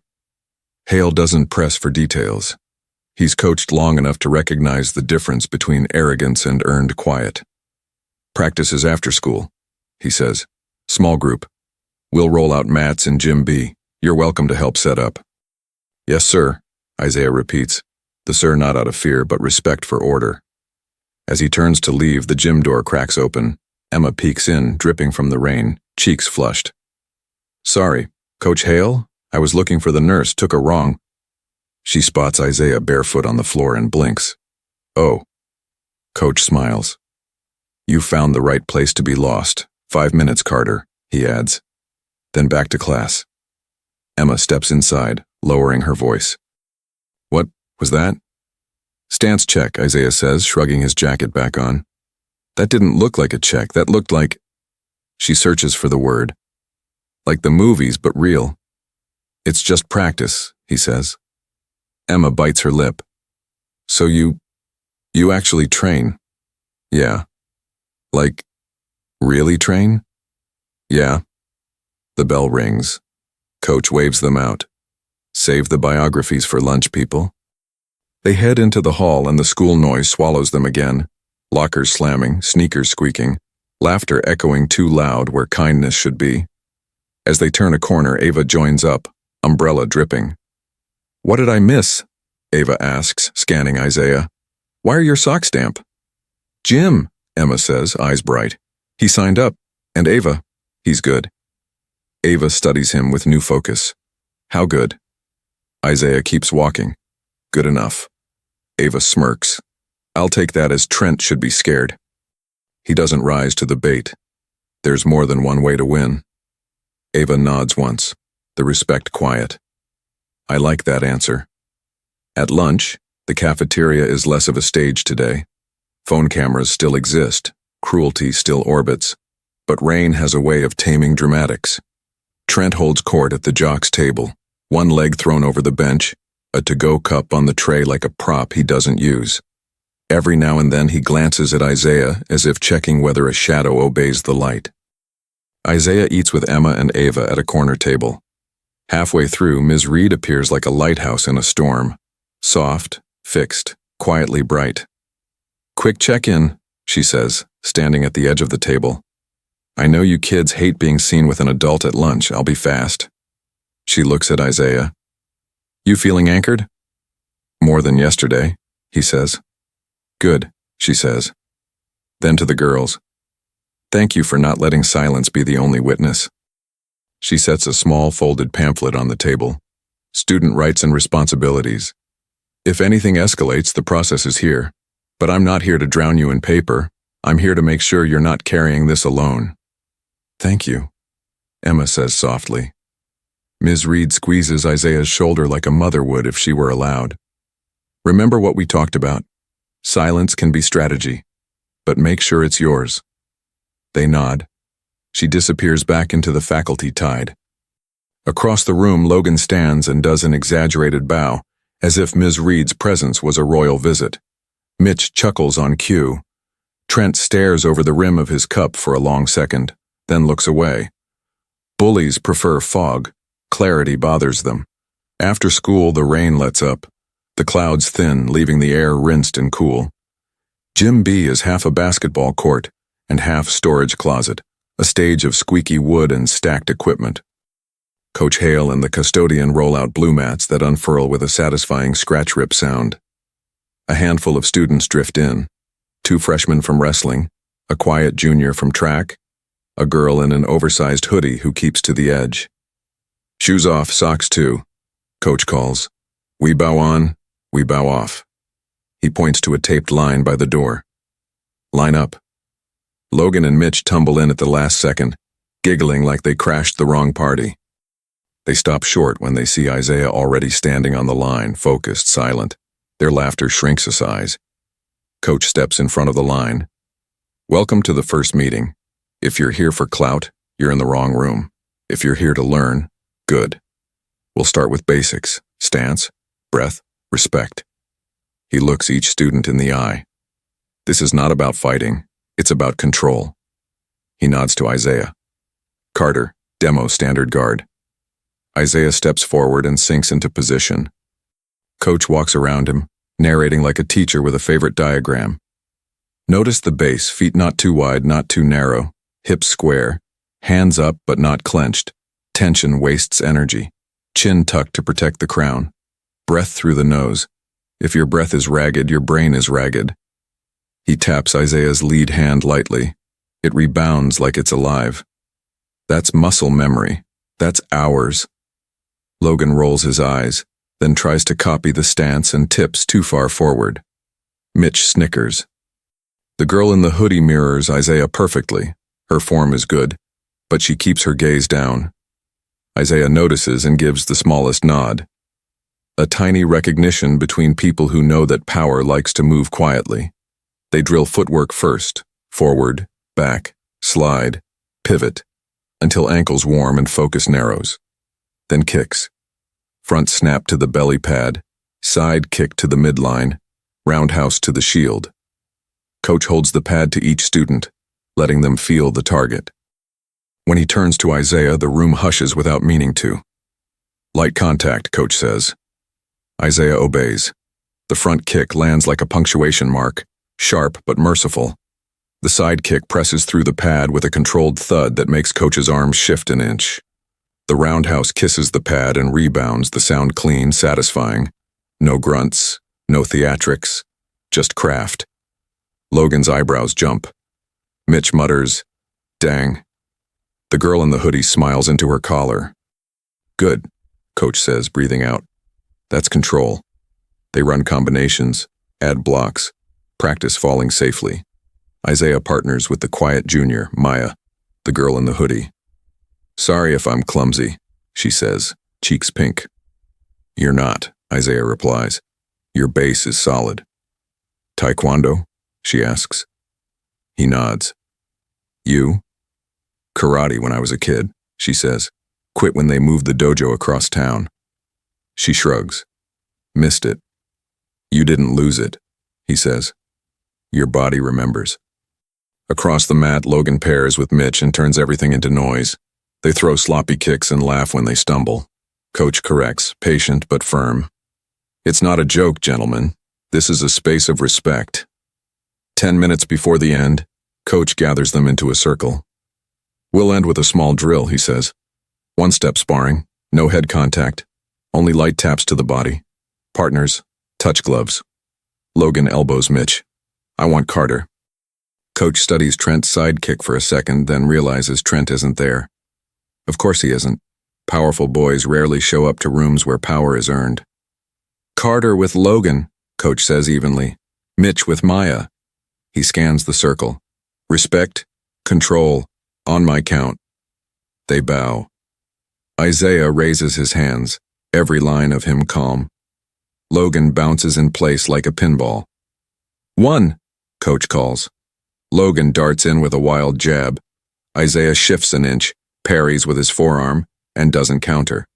Hale doesn't press for details. He's coached long enough to recognize the difference between arrogance and earned quiet. Practice is after school, he says. Small group. We'll roll out mats in Gym B. You're welcome to help set up. Yes, sir, Isaiah repeats, the sir not out of fear but respect for order. As he turns to leave, the gym door cracks open. Emma peeks in, dripping from the rain, cheeks flushed. Sorry, Coach Hale? I was looking for the nurse, took her wrong. She spots Isaiah barefoot on the floor and blinks. Oh. Coach smiles. You found the right place to be lost. 5 minutes, Carter, he adds. Then back to class. Emma steps inside, lowering her voice. What was that? Stance check, Isaiah says, shrugging his jacket back on. That didn't look like a check, that looked like... She searches for the word. Like the movies, but real. It's just practice, he says. Emma bites her lip. So you actually train? Yeah. Like, really train? Yeah. The bell rings. Coach waves them out. Save the biographies for lunch, people. They head into the hall and the school noise swallows them again. Lockers slamming, sneakers squeaking, laughter echoing too loud where kindness should be. As they turn a corner, Ava joins up, umbrella dripping. What did I miss? Ava asks, scanning Isaiah. Why are your socks damp? Jim, Emma says, eyes bright. He signed up. And Ava, he's good. Ava studies him with new focus. How good? Isaiah keeps walking. Good enough. Ava smirks. I'll take that as Trent should be scared. He doesn't rise to the bait. There's more than one way to win. Ava nods once, the respect quiet. I like that answer. At lunch, the cafeteria is less of a stage today. Phone cameras still exist, cruelty still orbits, but rain has a way of taming dramatics. Trent holds court at the jock's table, one leg thrown over the bench, a to-go cup on the tray like a prop he doesn't use. Every now and then he glances at Isaiah as if checking whether a shadow obeys the light. Isaiah eats with Emma and Ava at a corner table. Halfway through, Ms. Reed appears like a lighthouse in a storm. Soft, fixed, quietly bright. Quick check-in, she says, standing at the edge of the table. I know you kids hate being seen with an adult at lunch. I'll be fast. She looks at Isaiah. You feeling anchored? More than yesterday, he says. Good, she says. Then to the girls. Thank you for not letting silence be the only witness. She sets a small folded pamphlet on the table. Student rights and responsibilities. If anything escalates, the process is here. But I'm not here to drown you in paper. I'm here to make sure you're not carrying this alone. Thank you, Emma says softly. Ms. Reed squeezes Isaiah's shoulder like a mother would if she were allowed. Remember what we talked about. Silence can be strategy, but make sure it's yours. They nod. She disappears back into the faculty tide. Across the room, Logan stands and does an exaggerated bow, as if Ms. Reed's presence was a royal visit. Mitch chuckles on cue. Trent stares over the rim of his cup for a long second, then looks away. Bullies prefer fog. Clarity bothers them. After school, the rain lets up. The clouds thin, leaving the air rinsed and cool. Gym B is half a basketball court and half storage closet, a stage of squeaky wood and stacked equipment. Coach Hale and the custodian roll out blue mats that unfurl with a satisfying scratch-rip sound. A handful of students drift in. 2 freshmen from wrestling, a quiet junior from track, a girl in an oversized hoodie who keeps to the edge. Shoes off, socks too, Coach calls. We bow on, we bow off. He points to a taped line by the door. Line up. Logan and Mitch tumble in at the last second, giggling like they crashed the wrong party. They stop short when they see Isaiah already standing on the line, focused, silent. Their laughter shrinks a size. Coach steps in front of the line. Welcome to the first meeting. If you're here for clout, you're in the wrong room. If you're here to learn, good. We'll start with basics, stance, breath, respect. He looks each student in the eye. This is not about fighting, it's about control. He nods to Isaiah. Carter, demo standard guard. Isaiah steps forward and sinks into position. Coach walks around him, narrating like a teacher with a favorite diagram. Notice the base, feet not too wide, not too narrow, hips square, hands up but not clenched. Tension wastes energy. Chin tucked to protect the crown. Breath through the nose. If your breath is ragged, your brain is ragged. He taps Isaiah's lead hand lightly. It rebounds like it's alive. That's muscle memory. That's hours. Logan rolls his eyes, then tries to copy the stance and tips too far forward. Mitch snickers. The girl in the hoodie mirrors Isaiah perfectly. Her form is good, but she keeps her gaze down. Isaiah notices and gives the smallest nod. A tiny recognition between people who know that power likes to move quietly. They drill footwork first, forward, back, slide, pivot, until ankles warm and focus narrows. Then kicks. Front snap to the belly pad, side kick to the midline, roundhouse to the shield. Coach holds the pad to each student, letting them feel the target. When he turns to Isaiah, the room hushes without meaning to. Light contact, Coach says. Isaiah obeys. The front kick lands like a punctuation mark, sharp but merciful. The side kick presses through the pad with a controlled thud that makes Coach's arms shift an inch. The roundhouse kisses the pad and rebounds, the sound clean, satisfying. No grunts, no theatrics, just craft. Logan's eyebrows jump. Mitch mutters, "Dang." The girl in the hoodie smiles into her collar. "Good," Coach says, breathing out. "That's control." They run combinations, add blocks, practice falling safely. Isaiah partners with the quiet junior, Maya, the girl in the hoodie. "Sorry if I'm clumsy," she says, cheeks pink. "You're not," Isaiah replies. "Your base is solid." "Taekwondo?" she asks. He nods. "You?" "Karate when I was a kid," she says. "Quit when they moved the dojo across town." She shrugs. "Missed it." "You didn't lose it," he says. "Your body remembers." Across the mat, Logan pairs with Mitch and turns everything into noise. They throw sloppy kicks and laugh when they stumble. Coach corrects, patient but firm. "It's not a joke, gentlemen. This is a space of respect." 10 minutes before the end, Coach gathers them into a circle. "We'll end with a small drill," he says. "One-step sparring, no head contact, only light taps to the body. Partners, touch gloves." Logan elbows Mitch. "I want Carter." Coach studies Trent's sidekick for a second, then realizes Trent isn't there. Of course he isn't. Powerful boys rarely show up to rooms where power is earned. "Carter with Logan," Coach says evenly. Mitch with Maya. He scans the circle. Respect, control, on my count. They bow. Isaiah raises his hands, every line of him calm. Logan bounces in place like a pinball. 1, coach calls. Logan darts in with a wild jab. Isaiah shifts an inch, parries with his forearm, and doesn't counter.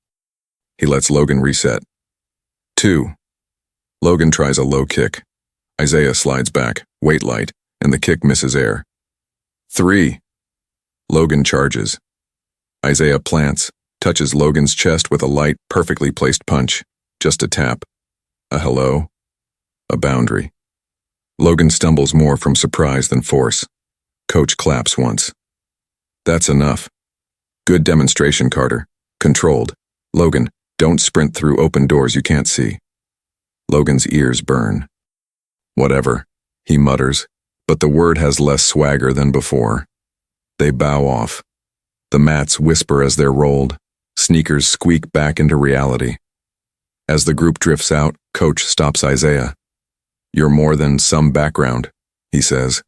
He lets Logan reset. 2. Logan tries a low kick. Isaiah slides back, weight light, and the kick misses air. 3. Logan charges. Isaiah plants, touches Logan's chest with a light, perfectly placed punch. Just a tap. A hello. A boundary. Logan stumbles more from surprise than force. Coach claps once. That's enough. Good demonstration, Carter. Controlled. Logan, don't sprint through open doors you can't see. Logan's ears burn. Whatever, he mutters, but the word has less swagger than before. They bow off. The mats whisper as they're rolled. Sneakers squeak back into reality. As the group drifts out, Coach stops Isaiah. You're more than some background, he says.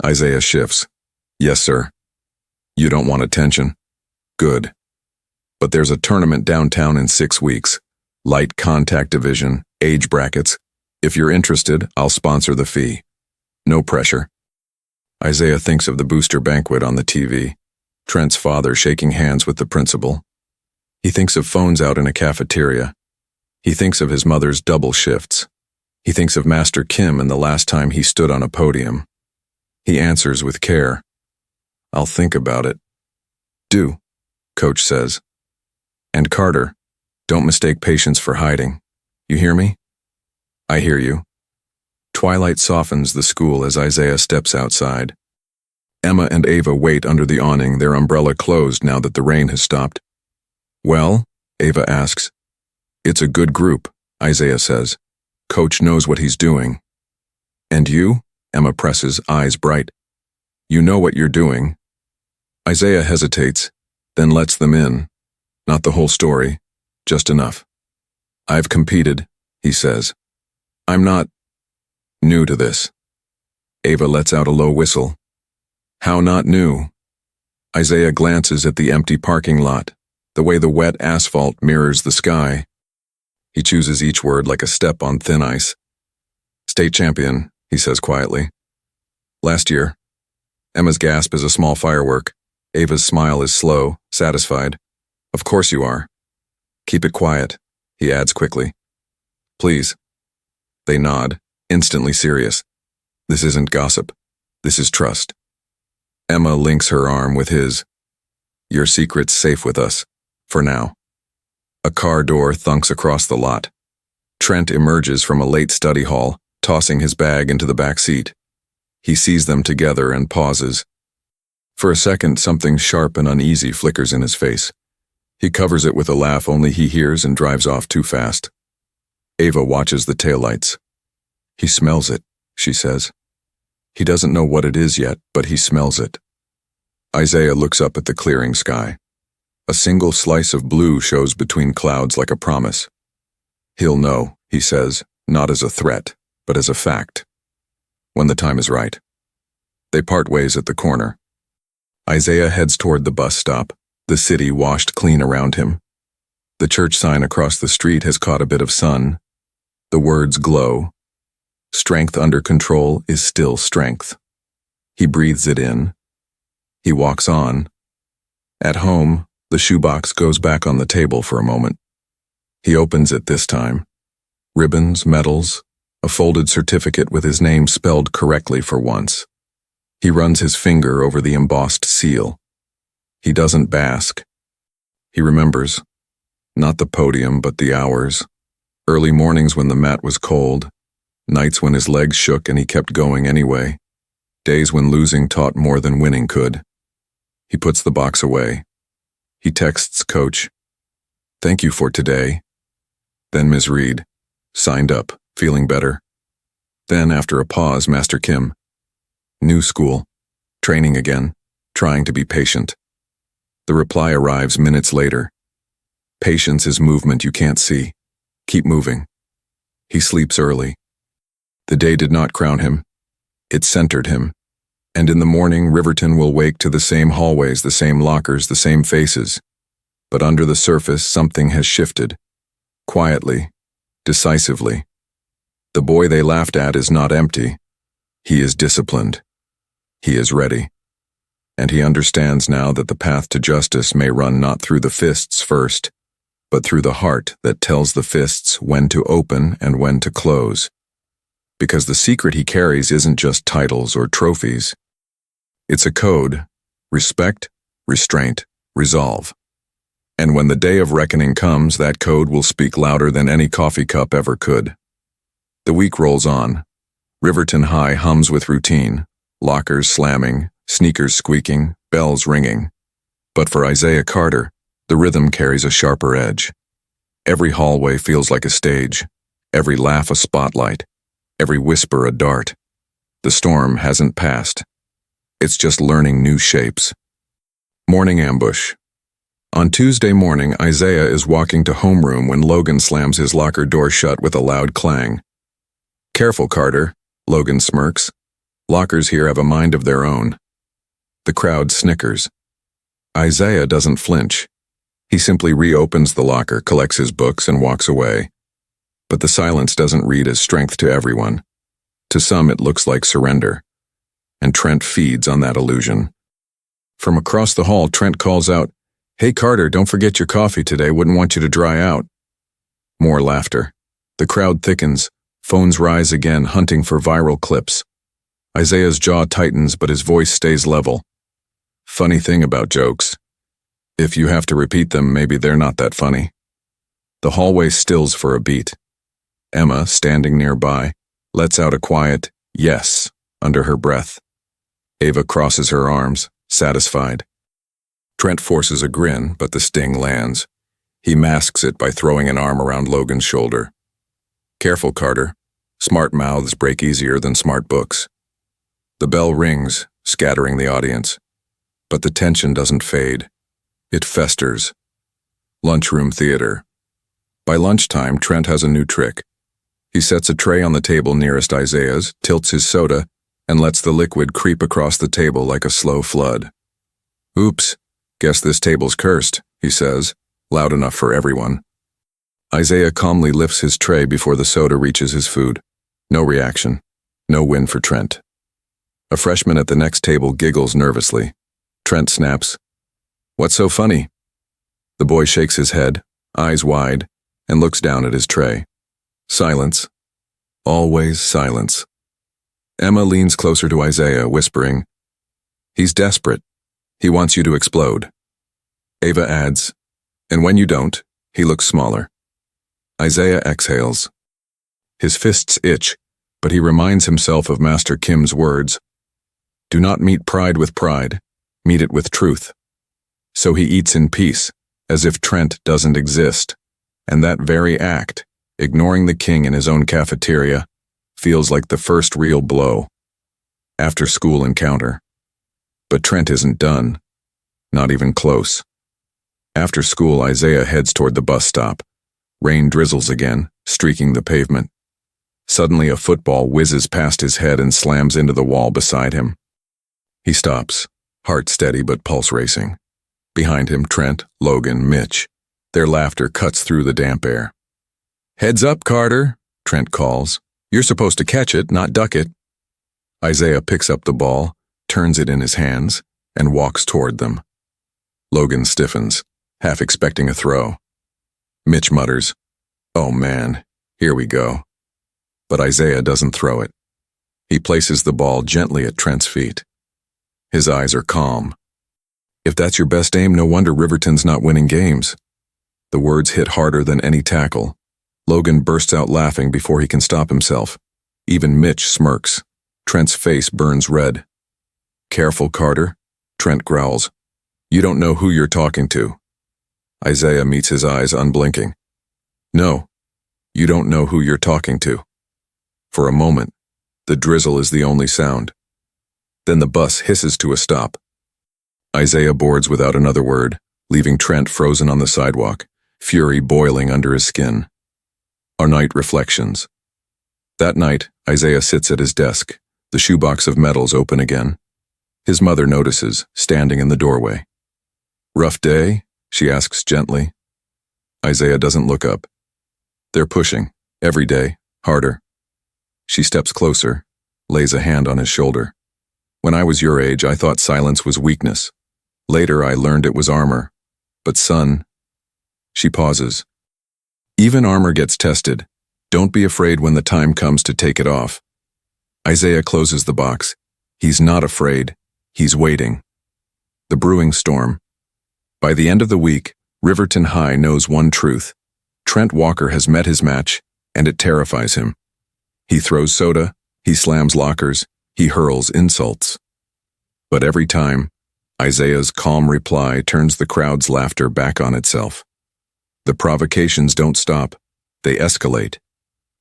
Isaiah shifts. Yes, sir. You don't want attention? Good. But there's a tournament downtown in 6 weeks. Light contact division, age brackets. If you're interested, I'll sponsor the fee. No pressure. Isaiah thinks of the booster banquet on the TV. Trent's father shaking hands with the principal. He thinks of phones out in a cafeteria. He thinks of his mother's double shifts. He thinks of Master Kim and the last time he stood on a podium. He answers with care. I'll think about it. Do, Coach says. And Carter, don't mistake patience for hiding. You hear me? I hear you. Twilight softens the school as Isaiah steps outside. Emma and Ava wait under the awning, their umbrella closed now that the rain has stopped. Well, Ava asks. It's a good group, Isaiah says. Coach knows what he's doing. And you? Emma presses, eyes bright. You know what you're doing. Isaiah hesitates, then lets them in. Not the whole story, just enough. I've competed, he says. I'm not new to this. Ava lets out a low whistle. How not new? Isaiah glances at the empty parking lot, the way the wet asphalt mirrors the sky. He chooses each word like a step on thin ice. State champion, he says quietly. Last year. Emma's gasp is a small firework. Ava's smile is slow, satisfied. Of course you are. Keep it quiet, he adds quickly. Please. They nod, instantly serious. This isn't gossip. This is trust. Emma links her arm with his. Your secret's safe with us, for now. A car door thunks across the lot. Trent emerges from a late study hall, tossing his bag into the back seat. He sees them together and pauses. For a second, something sharp and uneasy flickers in his face. He covers it with a laugh only he hears and drives off too fast. Ava watches the taillights. He smells it, she says. He doesn't know what it is yet, but he smells it. Isaiah looks up at the clearing sky. A single slice of blue shows between clouds like a promise. He'll know, he says, not as a threat, but as a fact. When the time is right. They part ways at the corner. Isaiah heads toward the bus stop, the city washed clean around him. The church sign across the street has caught a bit of sun. The words glow. Strength under control is still strength. He breathes it in. He walks on. At home, the shoebox goes back on the table for a moment. He opens it this time. Ribbons, medals, a folded certificate with his name spelled correctly for once. He runs his finger over the embossed seal. He doesn't bask. He remembers. Not the podium, but the hours. Early mornings when the mat was cold. Nights when his legs shook and he kept going anyway. Days when losing taught more than winning could. He puts the box away. He texts Coach. Thank you for today. Then Ms. Reed. Signed up, feeling better. Then, after a pause, Master Kim. New school. Training again. Trying to be patient. The reply arrives minutes later. Patience is movement you can't see. Keep moving. He sleeps early. The day did not crown him. It centered him. And in the morning, Riverton will wake to the same hallways, the same lockers, the same faces. But under the surface, something has shifted. Quietly, decisively. The boy they laughed at is not empty. He is disciplined. He is ready. And he understands now that the path to justice may run not through the fists first, but through the heart that tells the fists when to open and when to close. Because the secret he carries isn't just titles or trophies. It's a code: respect, restraint, resolve. And when the day of reckoning comes, that code will speak louder than any coffee cup ever could. The week rolls on. Riverton High hums with routine, lockers slamming, sneakers squeaking, bells ringing. But for Isaiah Carter, the rhythm carries a sharper edge. Every hallway feels like a stage, every laugh a spotlight, every whisper a dart. The storm hasn't passed. It's just learning new shapes. Morning ambush. On Tuesday morning, Isaiah is walking to homeroom when Logan slams his locker door shut with a loud clang. "Careful, Carter," Logan smirks. "Lockers here have a mind of their own." The crowd snickers. Isaiah doesn't flinch. He simply reopens the locker, collects his books, and walks away. But the silence doesn't read as strength to everyone. To some, it looks like surrender. And Trent feeds on that illusion. From across the hall, Trent calls out, "Hey Carter, don't forget your coffee today, wouldn't want you to dry out." More laughter. The crowd thickens. Phones rise again, hunting for viral clips. Isaiah's jaw tightens, but his voice stays level. Funny thing about jokes. If you have to repeat them, maybe they're not that funny. The hallway stills for a beat. Emma, standing nearby, lets out a quiet "yes" under her breath. Ava crosses her arms, satisfied. Trent forces a grin, but the sting lands. He masks it by throwing an arm around Logan's shoulder. "Careful, Carter. Smart mouths break easier than smart books." The bell rings, scattering the audience. But the tension doesn't fade. It festers. Lunchroom theater. By lunchtime, Trent has a new trick. He sets a tray on the table nearest Isaiah's, tilts his soda, and lets the liquid creep across the table like a slow flood. "Oops, guess this table's cursed," he says, loud enough for everyone. Isaiah calmly lifts his tray before the soda reaches his food. No reaction. No win for Trent. A freshman at the next table giggles nervously. Trent snaps, "What's so funny?" The boy shakes his head, eyes wide, and looks down at his tray. Silence. Always silence. Emma leans closer to Isaiah, whispering, "He's desperate. He wants you to explode." Ava adds, "And when you don't, he looks smaller." Isaiah exhales. His fists itch, but he reminds himself of Master Kim's words, "Do not meet pride with pride, meet it with truth." So he eats in peace, as if Trent doesn't exist, and that very act, ignoring the king in his own cafeteria, feels like the first real blow. After-school encounter. But Trent isn't done. Not even close. After school, Isaiah heads toward the bus stop. Rain drizzles again, streaking the pavement. Suddenly, a football whizzes past his head and slams into the wall beside him. He stops, heart steady but pulse racing. Behind him, Trent, Logan, Mitch. Their laughter cuts through the damp air. "Heads up, Carter," Trent calls. "You're supposed to catch it, not duck it." Isaiah picks up the ball, turns it in his hands, and walks toward them. Logan stiffens, half expecting a throw. Mitch mutters, "Oh man, here we go." But Isaiah doesn't throw it. He places the ball gently at Trent's feet. His eyes are calm. "If that's your best aim, no wonder Riverton's not winning games." The words hit harder than any tackle. Logan bursts out laughing before he can stop himself. Even Mitch smirks. Trent's face burns red. "Careful, Carter," Trent growls. "You don't know who you're talking to." Isaiah meets his eyes unblinking. "No, you don't know who you're talking to." For a moment, the drizzle is the only sound. Then the bus hisses to a stop. Isaiah boards without another word, leaving Trent frozen on the sidewalk, fury boiling under his skin. Our night reflections. That night, Isaiah sits at his desk, the shoebox of medals open again. His mother notices, standing in the doorway. "Rough day?" she asks gently. Isaiah doesn't look up. "They're pushing, every day, harder." She steps closer, lays a hand on his shoulder. "When I was your age, I thought silence was weakness. Later, I learned it was armor. But son..." She pauses. "Even armor gets tested. Don't be afraid when the time comes to take it off." Isaiah closes the box. He's not afraid. He's waiting. The brewing storm. By the end of the week, Riverton High knows one truth. Trent Walker has met his match, and it terrifies him. He throws soda, he slams lockers, he hurls insults. But every time, Isaiah's calm reply turns the crowd's laughter back on itself. The provocations don't stop, they escalate.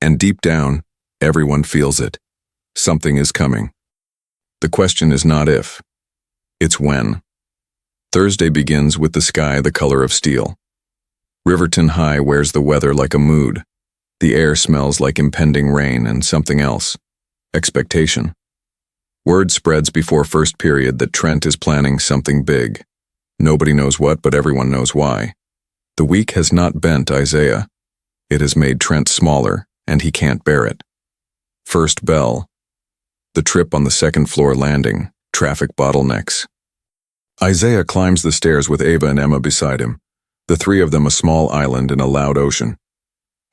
And deep down, everyone feels it. Something is coming. The question is not if, it's when. Thursday begins with the sky the color of steel. Riverton High wears the weather like a mood. The air smells like impending rain and something else. Expectation. Word spreads before first period that Trent is planning something big. Nobody knows what, but everyone knows why. The week has not bent Isaiah. It has made Trent smaller, and he can't bear it. First bell. The trip on the second-floor landing. Traffic bottlenecks. Isaiah climbs the stairs with Ava and Emma beside him, the three of them a small island in a loud ocean.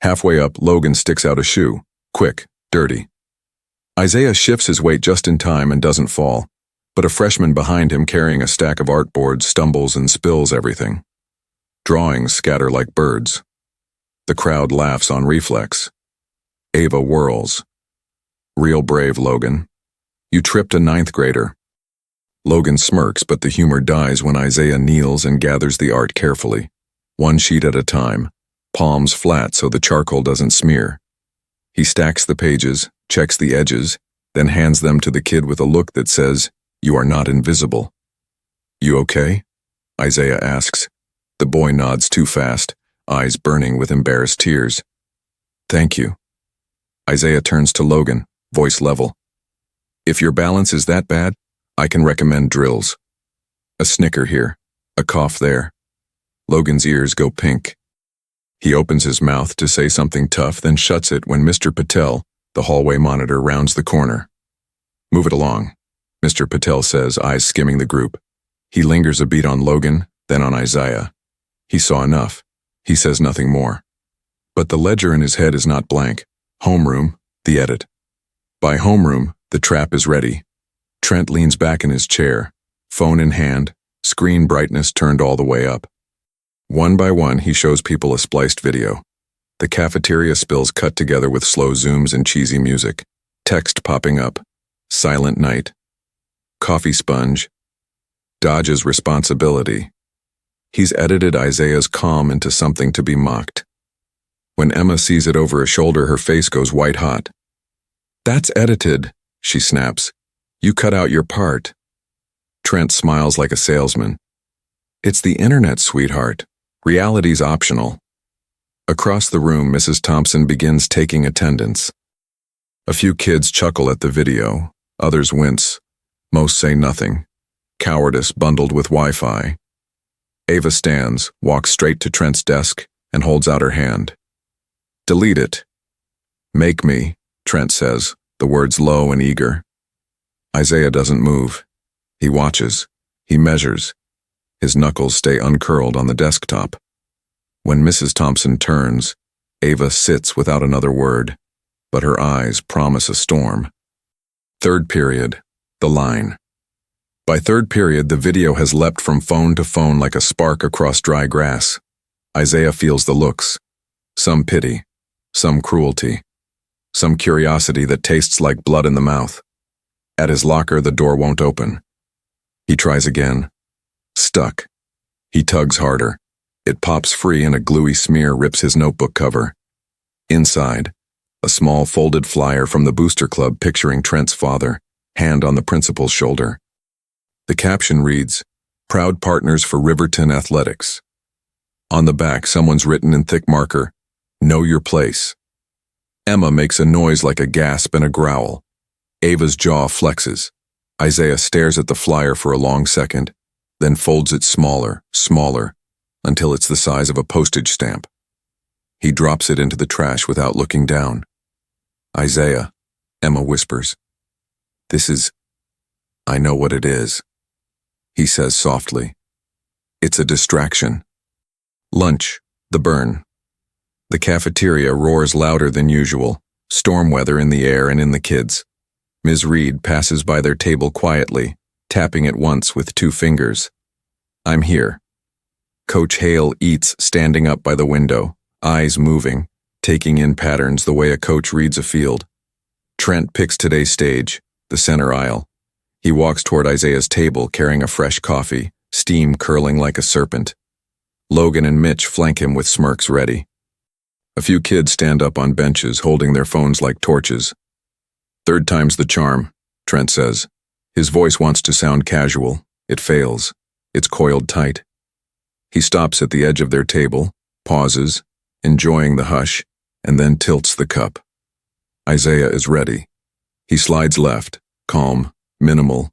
Halfway up, Logan sticks out a shoe. Quick, dirty. Isaiah shifts his weight just in time and doesn't fall, but a freshman behind him carrying a stack of artboards stumbles and spills everything. Drawings scatter like birds. The crowd laughs on reflex. Ava whirls. "Real brave, Logan. You tripped a ninth grader." Logan smirks, but the humor dies when Isaiah kneels and gathers the art carefully, one sheet at a time, palms flat so the charcoal doesn't smear. He stacks the pages, checks the edges, then hands them to the kid with a look that says, "You are not invisible." "You okay?" Isaiah asks. The boy nods too fast, eyes burning with embarrassed tears. "Thank you." Isaiah turns to Logan, voice level. "If your balance is that bad, I can recommend drills. A snicker here, a cough there." Logan's ears go pink. He opens his mouth to say something tough, then shuts it when Mr. Patel, the hallway monitor, rounds the corner. "Move it along," Mr. Patel says, eyes skimming the group. He lingers a beat on Logan, then on Isaiah. He saw enough. He says nothing more. But the ledger in his head is not blank. Homeroom, the edit. By homeroom, the trap is ready. Trent leans back in his chair, phone in hand, screen brightness turned all the way up. One by one, he shows people a spliced video. The cafeteria spills cut together with slow zooms and cheesy music. Text popping up. Silent night. Coffee sponge. Dodges responsibility. He's edited Isaiah's calm into something to be mocked. When Emma sees it over her shoulder, her face goes white hot. "That's edited," she snaps. "You cut out your part." Trent smiles like a salesman. "It's the internet, sweetheart. Reality's optional." Across the room, Mrs. Thompson begins taking attendance. A few kids chuckle at the video, others wince. Most say nothing. Cowardice bundled with Wi-Fi. Ava stands, walks straight to Trent's desk, and holds out her hand. "Delete it." "Make me," Trent says, the words low and eager. Isaiah doesn't move. He watches. He measures. His knuckles stay uncurled on the desktop. When Mrs. Thompson turns, Ava sits without another word, but her eyes promise a storm. Third period, the line. By third period, the video has leapt from phone to phone like a spark across dry grass. Isaiah feels the looks. Some pity, some cruelty, some curiosity that tastes like blood in the mouth. At his locker, the door won't open. He tries again. Stuck. He tugs harder. It pops free and a gluey smear rips his notebook cover. Inside, a small folded flyer from the Booster Club picturing Trent's father, hand on the principal's shoulder. The caption reads, "Proud partners for Riverton Athletics." On the back, someone's written in thick marker, "Know your place." Emma makes a noise like a gasp and a growl. Ava's jaw flexes. Isaiah stares at the flyer for a long second, then folds it smaller, until it's the size of a postage stamp. He drops it into the trash without looking down. Isaiah, Emma whispers. I know what it is. He says softly. It's a distraction. Lunch, the burn. The cafeteria roars louder than usual, storm weather in the air and in the kids. Ms. Reed passes by their table quietly, tapping it once with 2 fingers. I'm here. Coach Hale eats standing up by the window, eyes moving, taking in patterns the way a coach reads a field. Trent picks today's stage, the center aisle. He walks toward Isaiah's table carrying a fresh coffee, steam curling like a serpent. Logan and Mitch flank him with smirks ready. A few kids stand up on benches holding their phones like torches. Third time's the charm, Trent says. His voice wants to sound casual. It fails. It's coiled tight. He stops at the edge of their table, pauses, enjoying the hush, and then tilts the cup. Isaiah is ready. He slides left, calm, minimal,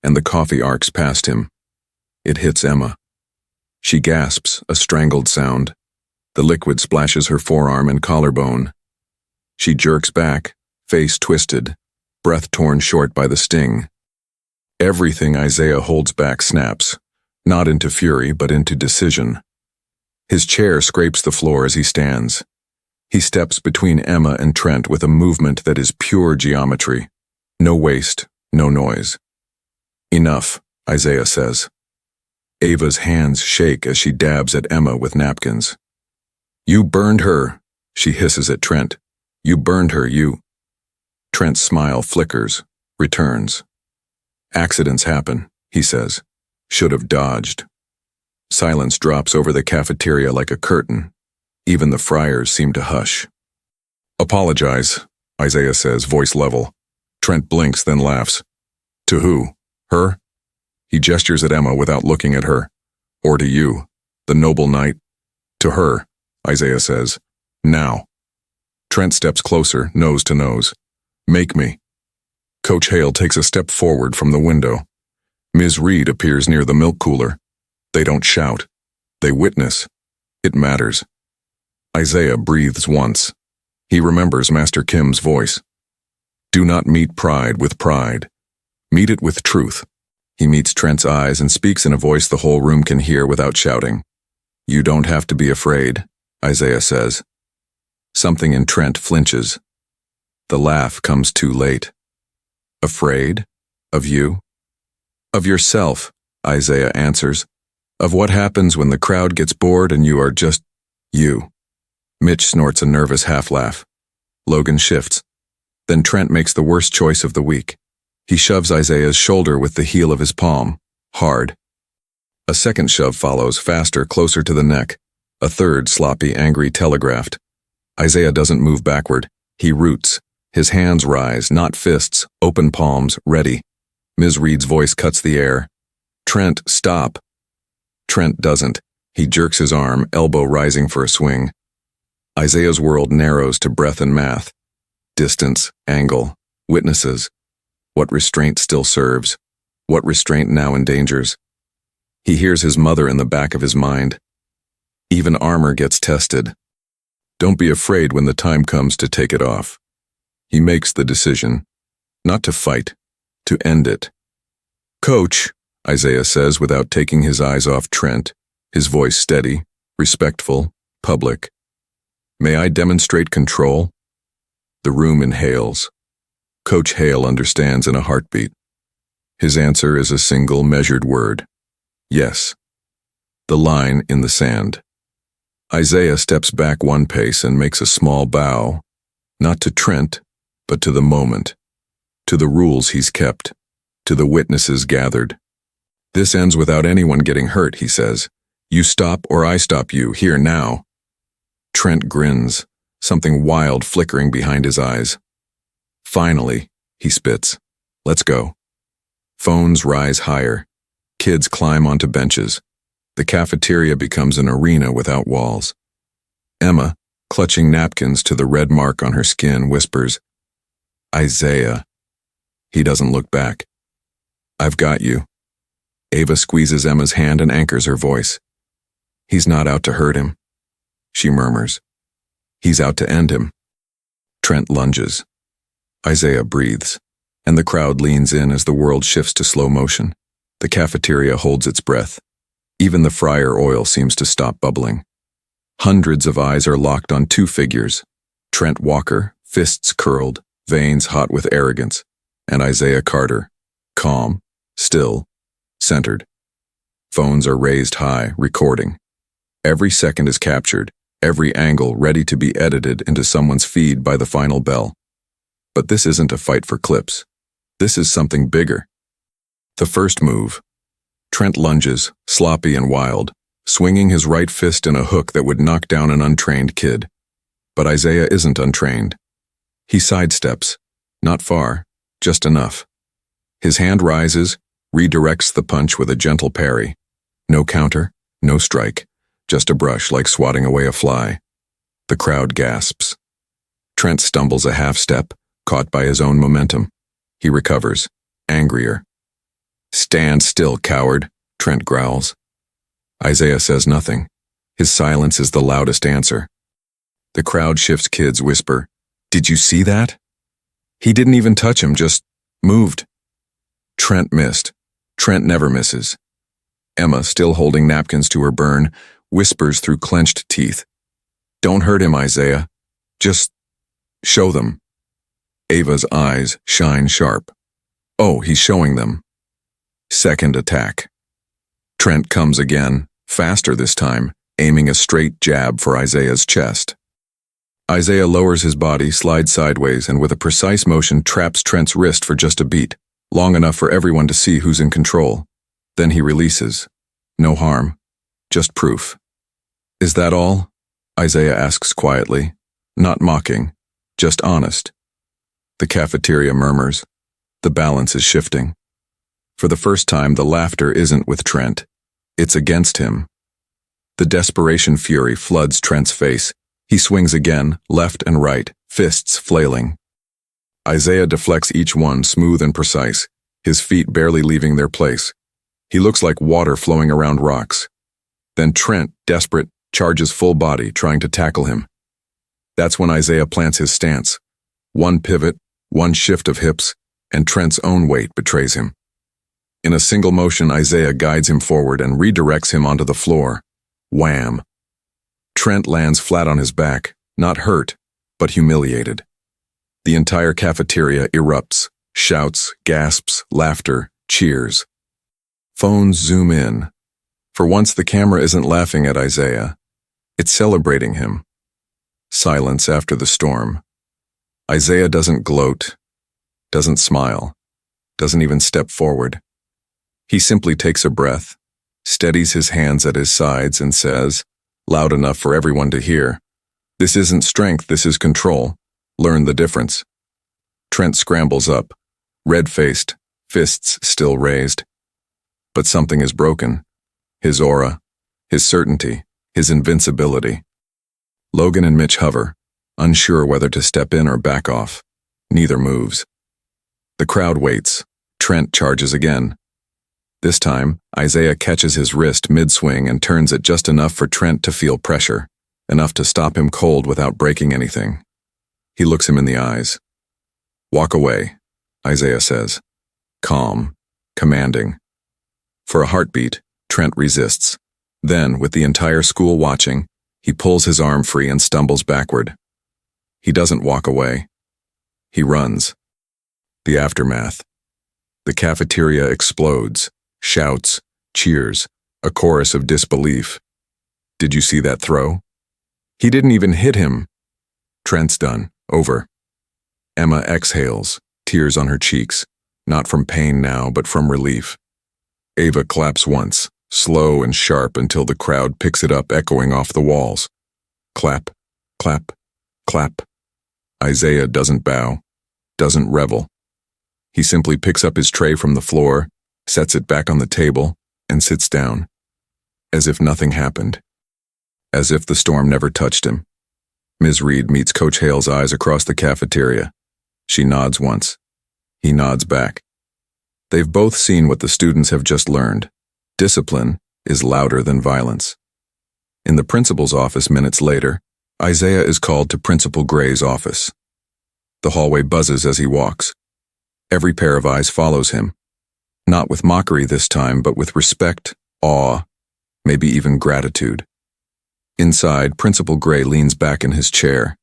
and the coffee arcs past him. It hits Emma. She gasps, a strangled sound. The liquid splashes her forearm and collarbone. She jerks back, face twisted, breath torn short by the sting. Everything Isaiah holds back snaps, not into fury but into decision. His chair scrapes the floor as he stands. He steps between Emma and Trent with a movement that is pure geometry. No waste, no noise. Enough, Isaiah says. Ava's hands shake as she dabs at Emma with napkins. You burned her, she hisses at Trent. You burned her, you. Trent's smile flickers, returns. Accidents happen, he says. Should have dodged. Silence drops over the cafeteria like a curtain. Even the friars seem to hush. Apologize, Isaiah says, voice level. Trent blinks, then laughs. To who? Her? He gestures at Emma without looking at her. Or to you, the noble knight? To her, Isaiah says. Now. Trent steps closer, nose to nose. Make me. Coach Hale takes a step forward from the window. Ms. Reed appears near the milk cooler. They don't shout. They witness. It matters. Isaiah breathes once. He remembers Master Kim's voice. Do not meet pride with pride. Meet it with truth. He meets Trent's eyes and speaks in a voice the whole room can hear without shouting. You don't have to be afraid, Isaiah says. Something in Trent flinches. The laugh comes too late. Afraid? Of you? Of yourself, Isaiah answers. Of what happens when the crowd gets bored and you are just you. Mitch snorts a nervous half-laugh. Logan shifts. Then Trent makes the worst choice of the week. He shoves Isaiah's shoulder with the heel of his palm, hard. A second shove follows, faster, closer to the neck. A third, sloppy, angry, telegraphed. Isaiah doesn't move backward. He roots. His hands rise, not fists, open palms, ready. Ms. Reed's voice cuts the air. Trent, stop. Trent doesn't. He jerks his arm, elbow rising for a swing. Isaiah's world narrows to breath and math. Distance, angle, witnesses. What restraint still serves? What restraint now endangers? He hears his mother in the back of his mind. Even armor gets tested. Don't be afraid when the time comes to take it off. He makes the decision, not to fight, to end it. Coach, Isaiah says without taking his eyes off Trent, his voice steady, respectful, public. May I demonstrate control? The room inhales. Coach Hale understands in a heartbeat. His answer is a single measured word. Yes. The line in the sand. Isaiah steps back one pace and makes a small bow, not to Trent, but to the moment, to the rules he's kept, to the witnesses gathered. This ends without anyone getting hurt, he says. You stop or I stop you, here now. Trent grins, something wild flickering behind his eyes. Finally, he spits. Let's go. Phones rise higher. Kids climb onto benches. The cafeteria becomes an arena without walls. Emma, clutching napkins to the red mark on her skin, whispers, "Isaiah." He doesn't look back. "I've got you." Ava squeezes Emma's hand and anchors her voice. "He's not out to hurt him," she murmurs. "He's out to end him." Trent lunges. Isaiah breathes, and the crowd leans in as the world shifts to slow motion. The cafeteria holds its breath. Even the fryer oil seems to stop bubbling. Hundreds of eyes are locked on two figures: Trent Walker, fists curled, veins hot with arrogance, and Isaiah Carter, calm, still, centered. Phones are raised high, recording. Every second is captured, every angle ready to be edited into someone's feed by the final bell. But this isn't a fight for clips. This is something bigger. The first move. Trent lunges, sloppy and wild, swinging his right fist in a hook that would knock down an untrained kid. But Isaiah isn't untrained. He sidesteps, not far, just enough. His hand rises, redirects the punch with a gentle parry. No counter, no strike, just a brush like swatting away a fly. The crowd gasps. Trent stumbles a half step, caught by his own momentum. He recovers, angrier. "Stand still, coward," Trent growls. Isaiah says nothing. His silence is the loudest answer. The crowd shifts. Kids whisper, "Did you see that?" He didn't even touch him, just moved. Trent missed. Trent never misses. Emma, still holding napkins to her burn, whispers through clenched teeth, "Don't hurt him, Isaiah. Just show them." Ava's eyes shine sharp. Oh, he's showing them. Second attack. Trent comes again, faster this time, aiming a straight jab for Isaiah's chest. Isaiah lowers his body, slides sideways, and with a precise motion traps Trent's wrist for just a beat, long enough for everyone to see who's in control. Then he releases. No harm, just proof. "Is that all?" Isaiah asks quietly, not mocking, just honest. The cafeteria murmurs. The balance is shifting. For the first time, the laughter isn't with Trent. It's against him. The desperation fury floods Trent's face. He swings again, left and right, fists flailing. Isaiah deflects each one, smooth and precise, his feet barely leaving their place. He looks like water flowing around rocks. Then Trent, desperate, charges full body, trying to tackle him. That's when Isaiah plants his stance. One pivot, one shift of hips, and Trent's own weight betrays him. In a single motion, Isaiah guides him forward and redirects him onto the floor. Wham! Trent lands flat on his back, not hurt, but humiliated. The entire cafeteria erupts, shouts, gasps, laughter, cheers. Phones zoom in. For once, the camera isn't laughing at Isaiah. It's celebrating him. Silence after the storm. Isaiah doesn't gloat, doesn't smile, doesn't even step forward. He simply takes a breath, steadies his hands at his sides, and says, loud enough for everyone to hear, "This isn't strength, this is control. Learn the difference." Trent scrambles up, red-faced, fists still raised. But something is broken. His aura, his certainty, his invincibility. Logan and Mitch hover, unsure whether to step in or back off. Neither moves. The crowd waits. Trent charges again. This time, Isaiah catches his wrist mid-swing and turns it just enough for Trent to feel pressure, enough to stop him cold without breaking anything. He looks him in the eyes. "Walk away," Isaiah says. Calm, commanding. For a heartbeat, Trent resists. Then, with the entire school watching, he pulls his arm free and stumbles backward. He doesn't walk away. He runs. The aftermath. The cafeteria explodes. Shouts, cheers, a chorus of disbelief. "Did you see that throw? He didn't even hit him." Trent's done. Over. Emma exhales, tears on her cheeks, not from pain now, but from relief. Ava claps once, slow and sharp until the crowd picks it up, echoing off the walls. Clap, clap, clap. Isaiah doesn't bow, doesn't revel. He simply picks up his tray from the floor, sets it back on the table, and sits down, as if nothing happened, as if the storm never touched him. Ms. Reed meets Coach Hale's eyes across the cafeteria. She nods once. He nods back. They've both seen what the students have just learned. Discipline is louder than violence. In the principal's office minutes later, Isaiah is called to Principal Gray's office. The hallway buzzes as he walks. Every pair of eyes follows him. Not with mockery this time, but with respect, awe, maybe even gratitude. Inside, Principal Gray leans back in his chair.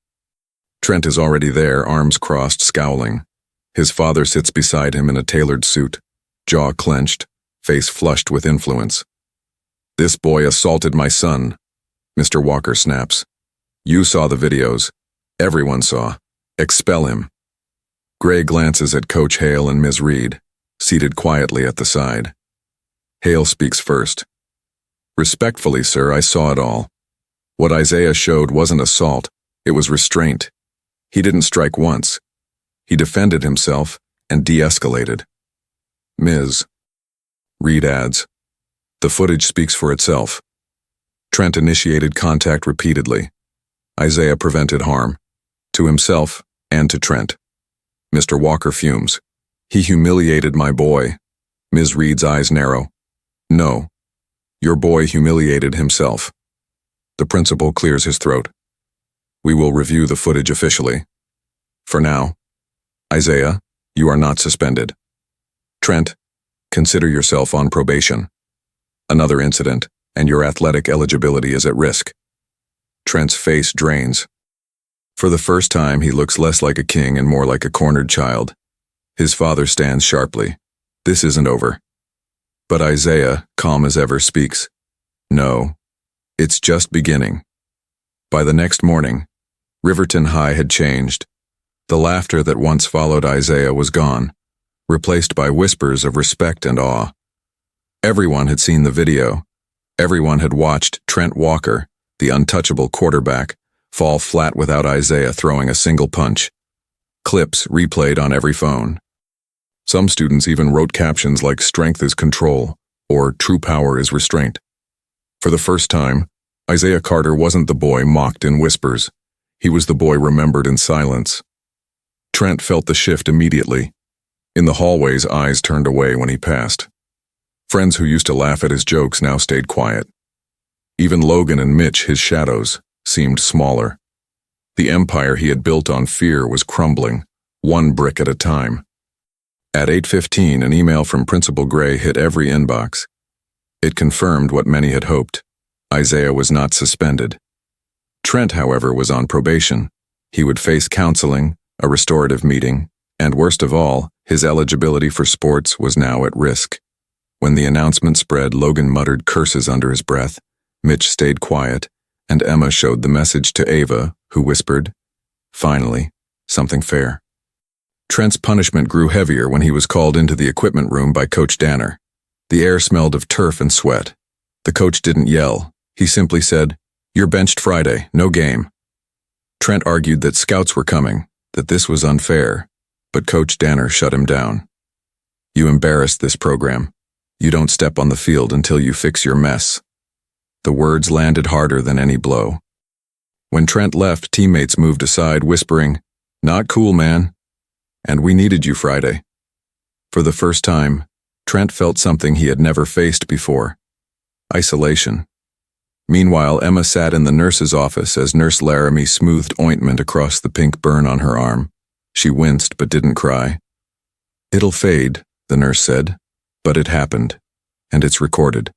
Trent is already there, arms crossed, scowling. His father sits beside him in a tailored suit, jaw clenched, face flushed with influence. "This boy assaulted my son," Mr. Walker snaps. "You saw the videos. Everyone saw. Expel him." Gray glances at Coach Hale and Ms. Reed, seated quietly at the side. Hale speaks first. "Respectfully, sir, I saw it all. What Isaiah showed wasn't assault, it was restraint. He didn't strike once. He defended himself and de-escalated." "Ms." Reed adds, "The footage speaks for itself. Trent initiated contact repeatedly. Isaiah prevented harm, to himself and to Trent." Mr. Walker fumes. "He humiliated my boy." Ms. Reed's eyes narrow. "No. Your boy humiliated himself." The principal clears his throat. "We will review the footage officially. For now, Isaiah, you are not suspended. Trent, consider yourself on probation. Another incident, and your athletic eligibility is at risk." Trent's face drains. For the first time, he looks less like a king and more like a cornered child. His father stands sharply. This isn't over. But Isaiah, calm as ever, speaks. "No, it's just beginning." By the next morning, Riverton High had changed. The laughter that once followed Isaiah was gone, replaced by whispers of respect and awe. Everyone had seen the video. Everyone had watched Trent Walker, the untouchable quarterback, fall flat without Isaiah throwing a single punch. Clips replayed on every phone. Some students even wrote captions like "Strength is control" or "True power is restraint." For the first time, Isaiah Carter wasn't the boy mocked in whispers. He was the boy remembered in silence. Trent felt the shift immediately. In the hallways, eyes turned away when he passed. Friends who used to laugh at his jokes now stayed quiet. Even Logan and Mitch, his shadows, seemed smaller. The empire he had built on fear was crumbling, one brick at a time. At 8:15, an email from Principal Gray hit every inbox. It confirmed what many had hoped. Isaiah was not suspended. Trent, however, was on probation. He would face counseling, a restorative meeting, and worst of all, his eligibility for sports was now at risk. When the announcement spread, Logan muttered curses under his breath. Mitch stayed quiet, and Emma showed the message to Ava, who whispered, "Finally, something fair." Trent's punishment grew heavier when he was called into the equipment room by Coach Danner. The air smelled of turf and sweat. The coach didn't yell. He simply said, "You're benched Friday, no game." Trent argued that scouts were coming, that this was unfair, but Coach Danner shut him down. "You embarrassed this program. You don't step on the field until you fix your mess." The words landed harder than any blow. When Trent left, teammates moved aside, whispering, "Not cool, man. And we needed you Friday." For the first time, Trent felt something he had never faced before: isolation. Meanwhile, Emma sat in the nurse's office as Nurse Laramie smoothed ointment across the pink burn on her arm. She winced but didn't cry. "It'll fade," the nurse said, "but it happened, and it's recorded."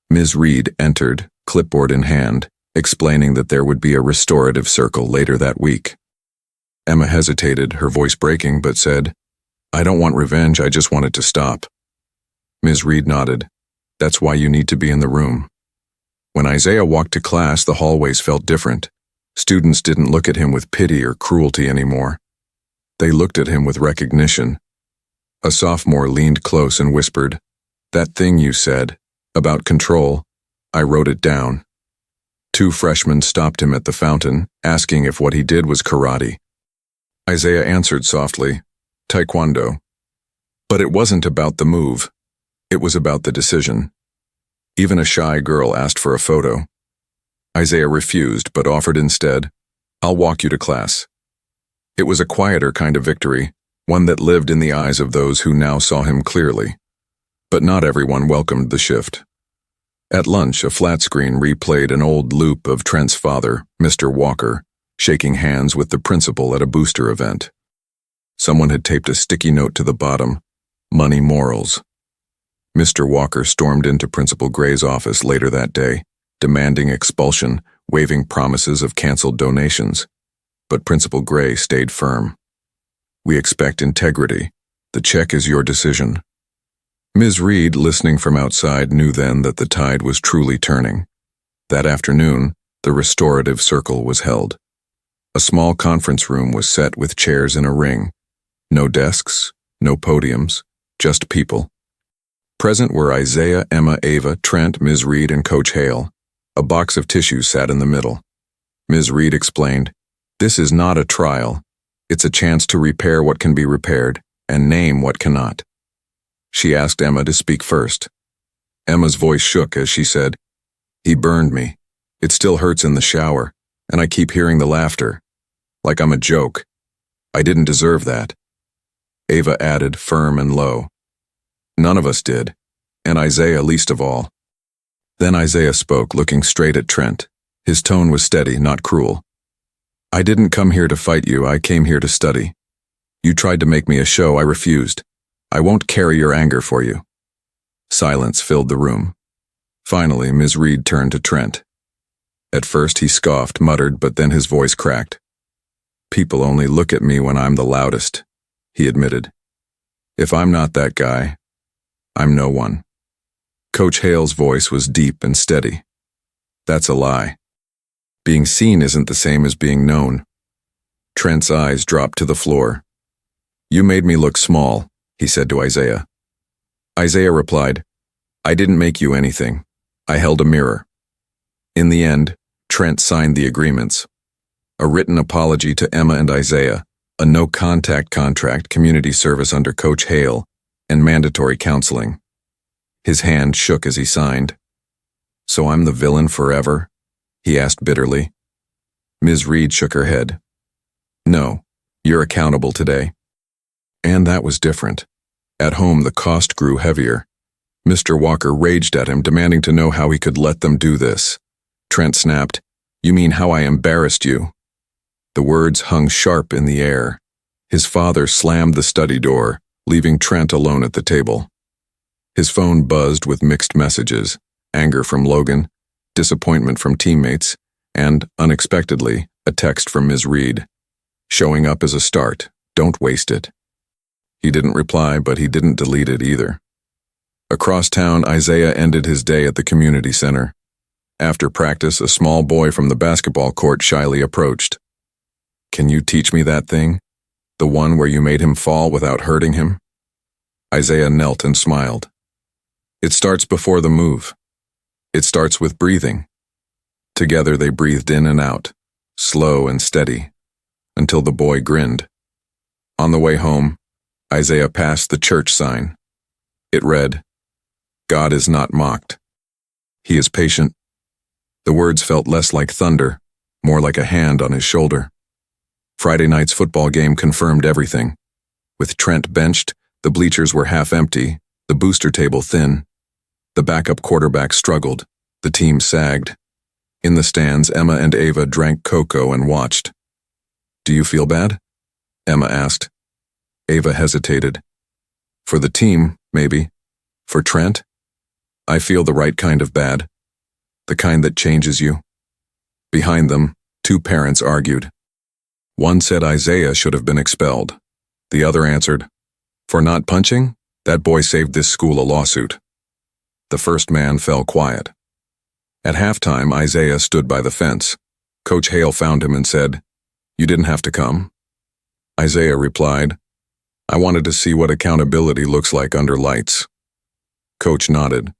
Ms. Reed entered, clipboard in hand, explaining that there would be a restorative circle later that week. Emma hesitated, her voice breaking, but said, "I don't want revenge, I just want it to stop." Ms. Reed nodded. "That's why you need to be in the room." When Isaiah walked to class, the hallways felt different. Students didn't look at him with pity or cruelty anymore. They looked at him with recognition. A sophomore leaned close and whispered, "That thing you said, about control, I wrote it down." Two freshmen stopped him at the fountain, asking if what he did was karate. Isaiah answered softly, "Taekwondo." But it wasn't about the move. It was about the decision. Even a shy girl asked for a photo. Isaiah refused, but offered instead, I'll walk you to class." It was a quieter kind of victory, one that lived in the eyes of those who now saw him clearly. But not everyone welcomed the shift. At lunch, a flat screen replayed an old loop of Trent's father, Mr. Walker, shaking hands with the principal at a booster event. Someone had taped a sticky note to the bottom, "Money Morals." Mr. Walker stormed into Principal Gray's office later that day, demanding expulsion, waving promises of canceled donations. But Principal Gray stayed firm. "We expect integrity. The check is your decision." Ms. Reed, listening from outside, knew then that the tide was truly turning. That afternoon, the restorative circle was held. A small conference room was set with chairs in a ring. No desks, no podiums, just people. Present were Isaiah, Emma, Ava, Trent, Ms. Reed, and Coach Hale. A box of tissues sat in the middle. Ms. Reed explained, "This is not a trial. It's a chance to repair what can be repaired and name what cannot." She asked Emma to speak first. Emma's voice shook as she said, "He burned me. It still hurts in the shower, and I keep hearing the laughter. Like I'm a joke. I didn't deserve that." Ava added, firm and low, "None of us did, and Isaiah least of all." Then Isaiah spoke, looking straight at Trent. His tone was steady, not cruel. "I didn't come here to fight you, I came here to study. You tried to make me a show, I refused. I won't carry your anger for you." Silence filled the room. Finally, Ms. Reed turned to Trent. At first he scoffed, muttered, but then his voice cracked. "People only look at me when I'm the loudest," he admitted. "If I'm not that guy, I'm no one." Coach Hale's voice was deep and steady. "That's a lie. Being seen isn't the same as being known." Trent's eyes dropped to the floor. "You made me look small," he said to Isaiah. Isaiah replied, "I didn't make you anything. I held a mirror." In the end, Trent signed the agreements. A written apology to Emma and Isaiah, a no-contact contract, community service under Coach Hale, and mandatory counseling. His hand shook as he signed. "So I'm the villain forever?" he asked bitterly. Ms. Reed shook her head. "No, you're accountable today." And that was different. At home, the cost grew heavier. Mr. Walker raged at him, demanding to know how he could let them do this. Trent snapped, "You mean how I embarrassed you?" The words hung sharp in the air. His father slammed the study door, leaving Trent alone at the table. His phone buzzed with mixed messages, anger from Logan, disappointment from teammates, and, unexpectedly, a text from Ms. Reed. "Showing up is a start. Don't waste it." He didn't reply, but he didn't delete it either. Across town, Isaiah ended his day at the community center. After practice, a small boy from the basketball court shyly approached. "Can you teach me that thing? The one where you made him fall without hurting him?" Isaiah knelt and smiled. "It starts before the move. It starts with breathing." Together they breathed in and out, slow and steady, until the boy grinned. On the way home, Isaiah passed the church sign. It read, "God is not mocked. He is patient." The words felt less like thunder, more like a hand on his shoulder. Friday night's football game confirmed everything. With Trent benched, the bleachers were half empty, the booster table thin. The backup quarterback struggled. The team sagged. In the stands, Emma and Ava drank cocoa and watched. "Do you feel bad?" Emma asked. Ava hesitated. "For the team, maybe. For Trent? I feel the right kind of bad. The kind that changes you." Behind them, two parents argued. One said Isaiah should have been expelled. The other answered, "For not punching, that boy saved this school a lawsuit." The first man fell quiet. At halftime, Isaiah stood by the fence. Coach Hale found him and said, "You didn't have to come." Isaiah replied, "I wanted to see what accountability looks like under lights." Coach nodded.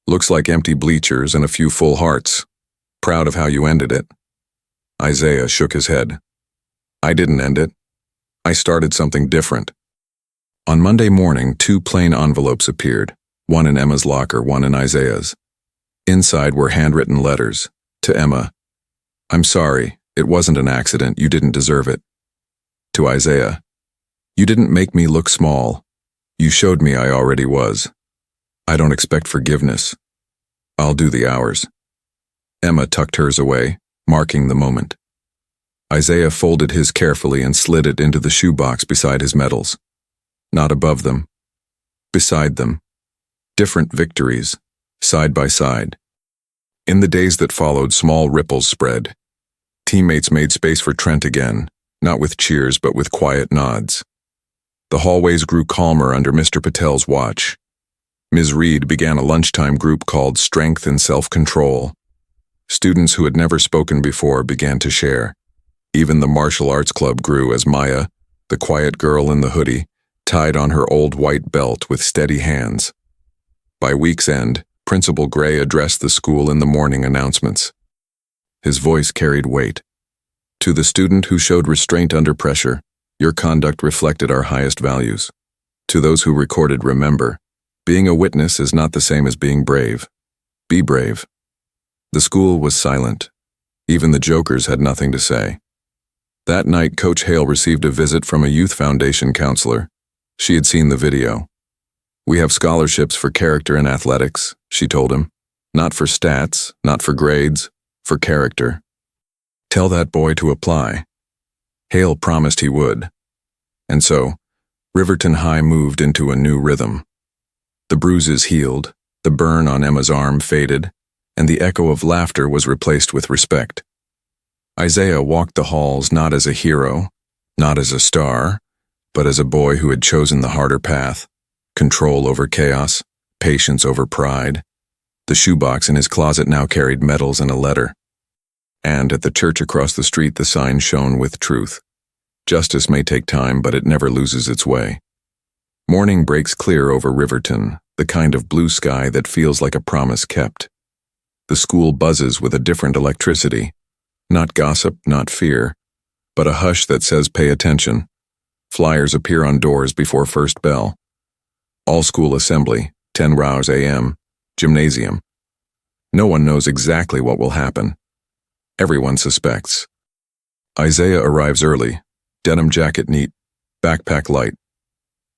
"Looks like empty bleachers and a few full hearts. Proud of how you ended it." Isaiah shook his head. "I didn't end it. I started something different." On Monday morning, two plain envelopes appeared, one in Emma's locker, one in Isaiah's. Inside were handwritten letters. To Emma, "I'm sorry. It wasn't an accident, you didn't deserve it. To Isaiah, you didn't make me look small. You showed me I already was. I don't expect forgiveness. I'll do the hours. Emma tucked hers away, marking the moment. Isaiah folded his carefully and slid it into the shoebox beside his medals. Not above them. Beside them. Different victories, side by side. In the days that followed, small ripples spread. Teammates made space for Trent again, not with cheers but with quiet nods. The hallways grew calmer under Mr. Patel's watch. Ms. Reed began a lunchtime group called Strength and Self-Control. Students who had never spoken before began to share. Even the martial arts club grew as Maya, the quiet girl in the hoodie, tied on her old white belt with steady hands. By week's end, Principal Gray addressed the school in the morning announcements. His voice carried weight. To the student who showed restraint under pressure, your conduct reflected our highest values. To those who recorded, remember, being a witness is not the same as being brave. Be brave. The school was silent. Even the jokers had nothing to say. That night, Coach Hale received a visit from a youth foundation counselor. She had seen the video. We have scholarships for character and athletics, she told him. Not for stats, not for grades, for character. Tell that boy to apply. Hale promised he would. And so, Riverton High moved into a new rhythm. The bruises healed, the burn on Emma's arm faded, and the echo of laughter was replaced with respect. Isaiah walked the halls not as a hero, not as a star, but as a boy who had chosen the harder path, control over chaos, patience over pride. The shoebox in his closet now carried medals and a letter. And at the church across the street, the sign shone with truth. Justice may take time, but it never loses its way. Morning breaks clear over Riverton, the kind of blue sky that feels like a promise kept. The school buzzes with a different electricity. Not gossip, not fear, but a hush that says pay attention. Flyers appear on doors before first bell. All school assembly, 10 rows a.m., gymnasium. No one knows exactly what will happen. Everyone suspects. Isaiah arrives early, denim jacket neat, backpack light.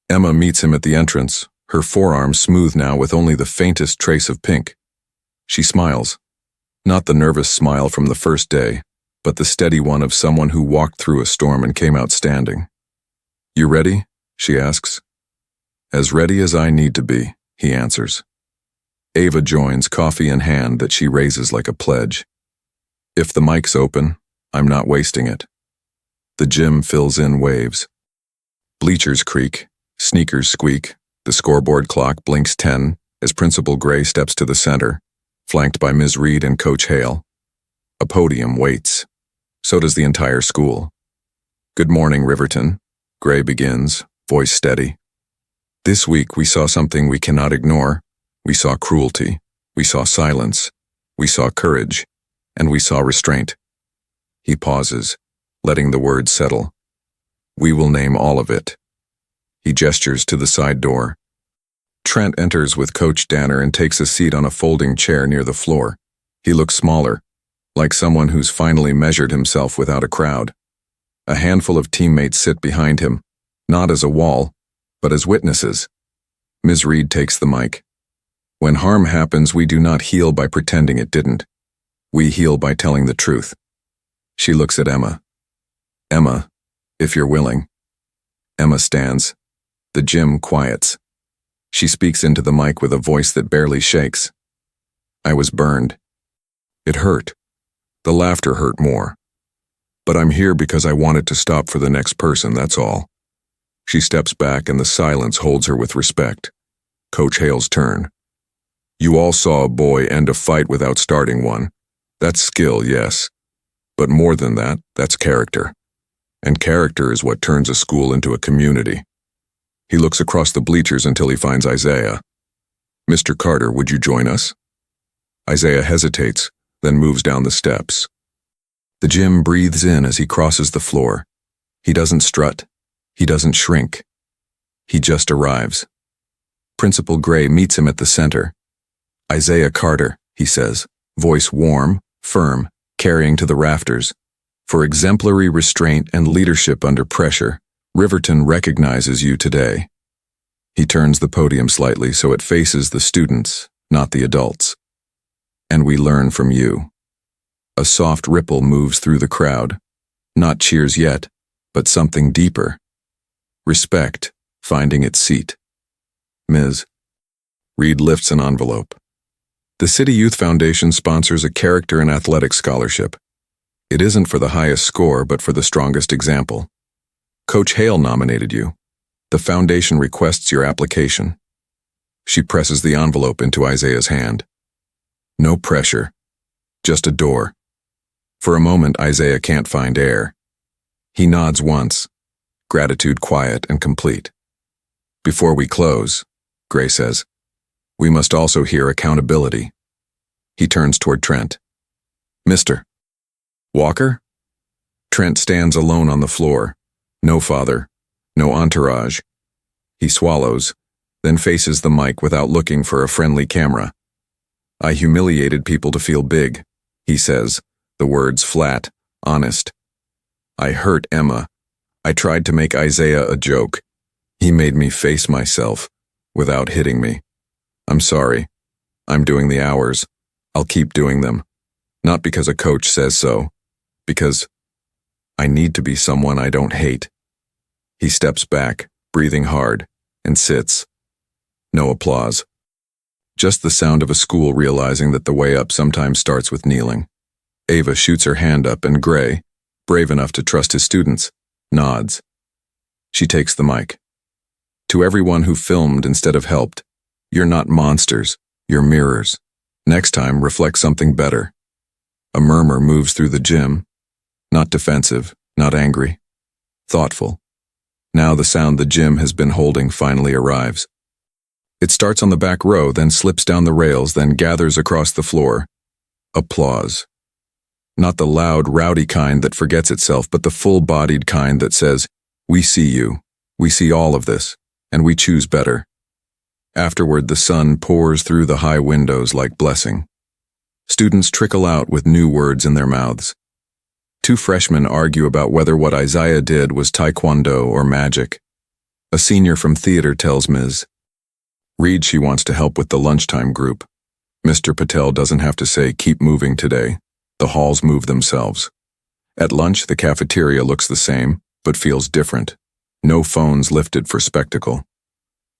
Emma meets him at the entrance, her forearm smooth now with only the faintest trace of pink. She smiles. Not the nervous smile from the first day, but the steady one of someone who walked through a storm and came out standing. You ready? She asks. As ready as I need to be, he answers. Ava joins, coffee in hand that she raises like a pledge. If the mic's open, I'm not wasting it. The gym fills in waves. Bleachers creak, sneakers squeak, the scoreboard clock blinks 10 as Principal Gray steps to the center, flanked by Ms. Reed and Coach Hale. A podium waits. So does the entire school. Good morning, Riverton. Gray begins, voice steady. This week we saw something we cannot ignore. We saw cruelty. We saw silence. We saw courage. And we saw restraint. He pauses, letting the words settle. We will name all of it. He gestures to the side door. Trent enters with Coach Danner and takes a seat on a folding chair near the floor. He looks smaller, like someone who's finally measured himself without a crowd. A handful of teammates sit behind him, not as a wall, but as witnesses. Ms. Reed takes the mic. When harm happens, we do not heal by pretending it didn't. We heal by telling the truth. She looks at Emma. Emma, if you're willing. Emma stands. The gym quiets. She speaks into the mic with a voice that barely shakes. I was burned. It hurt. The laughter hurt more. But I'm here because I want it to stop for the next person, that's all. She steps back and the silence holds her with respect. Coach Hale's turn. You all saw a boy end a fight without starting one. That's skill, yes. But more than that, that's character. And character is what turns a school into a community. He looks across the bleachers until he finds Isaiah. Mr. Carter, would you join us? Isaiah hesitates, then moves down the steps. The gym breathes in as he crosses the floor. He doesn't strut. He doesn't shrink. He just arrives. Principal Gray meets him at the center. Isaiah Carter, he says, voice warm, firm, carrying to the rafters. For exemplary restraint and leadership under pressure, Riverton recognizes you today. He turns the podium slightly so it faces the students, not the adults. And we learn from you. A soft ripple moves through the crowd. Not cheers yet, but something deeper. Respect, finding its seat. Ms. Reed lifts an envelope. The City Youth Foundation sponsors a character and athletic scholarship. It isn't for the highest score, but for the strongest example. Coach Hale nominated you. The foundation requests your application. She presses the envelope into Isaiah's hand. No pressure, just a door. For a moment, Isaiah can't find air. He nods once, gratitude quiet and complete. Before we close, Gray says, we must also hear accountability. He turns toward Trent. Mr. Walker? Trent stands alone on the floor. No father, no entourage. He swallows, then faces the mic without looking for a friendly camera. I humiliated people to feel big, he says, the words flat, honest. I hurt Emma. I tried to make Isaiah a joke. He made me face myself, without hitting me. I'm sorry. I'm doing the hours. I'll keep doing them. Not because a coach says so, because I need to be someone I don't hate. He steps back, breathing hard, and sits. No applause. Just the sound of a school realizing that the way up sometimes starts with kneeling. Ava shoots her hand up and Gray, brave enough to trust his students, nods. She takes the mic. To everyone who filmed instead of helped, you're not monsters, you're mirrors. Next time, reflect something better. A murmur moves through the gym. Not defensive, not angry. Thoughtful. Now the sound the gym has been holding finally arrives. It starts on the back row, then slips down the rails, then gathers across the floor. Applause. Not the loud, rowdy kind that forgets itself, but the full-bodied kind that says, we see you, we see all of this, and we choose better. Afterward, the sun pours through the high windows like blessing. Students trickle out with new words in their mouths. Two freshmen argue about whether what Isaiah did was taekwondo or magic. A senior from theater tells Ms. Reed she wants to help with the lunchtime group. Mr. Patel doesn't have to say, keep moving today. The halls move themselves. At lunch, the cafeteria looks the same, but feels different. No phones lifted for spectacle.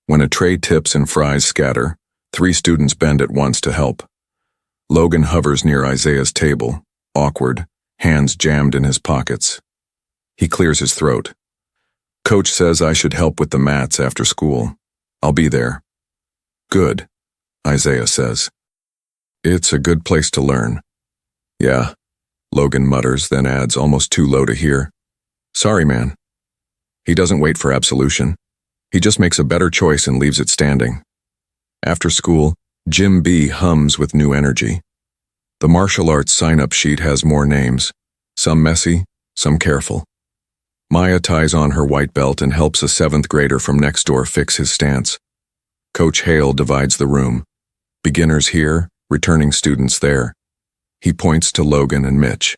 When a tray tips and fries scatter, 3 students bend at once to help. Logan hovers near Isaiah's table, awkward, hands jammed in his pockets. He clears his throat. Coach says I should help with the mats after school. I'll be there. Good, Isaiah says. It's a good place to learn. Yeah, Logan mutters, then adds, almost too low to hear. Sorry, man. He doesn't wait for absolution. He just makes a better choice and leaves it standing. After school, Jim B hums with new energy. The martial arts sign-up sheet has more names, some messy, some careful. Maya ties on her white belt and helps a 7th grader from next door fix his stance. Coach Hale divides the room. Beginners here, returning students there. He points to Logan and Mitch.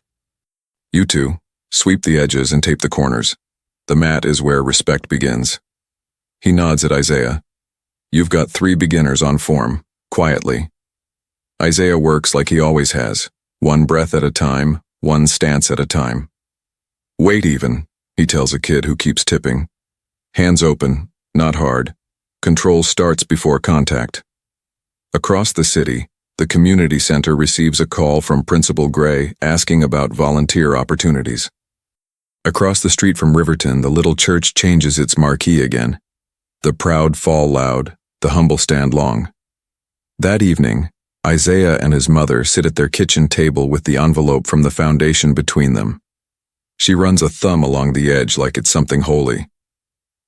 You two, sweep the edges and tape the corners. The mat is where respect begins. He nods at Isaiah. You've got 3 beginners on form, quietly. Isaiah works like he always has, 1 breath at a time, 1 stance at a time. Wait even, he tells a kid who keeps tipping. Hands open, not hard. Control starts before contact. Across the city, the community center receives a call from Principal Gray asking about volunteer opportunities. Across the street from Riverton, the little church changes its marquee again. The proud fall loud, the humble stand long. That evening, Isaiah and his mother sit at their kitchen table with the envelope from the foundation between them. She runs a thumb along the edge like it's something holy.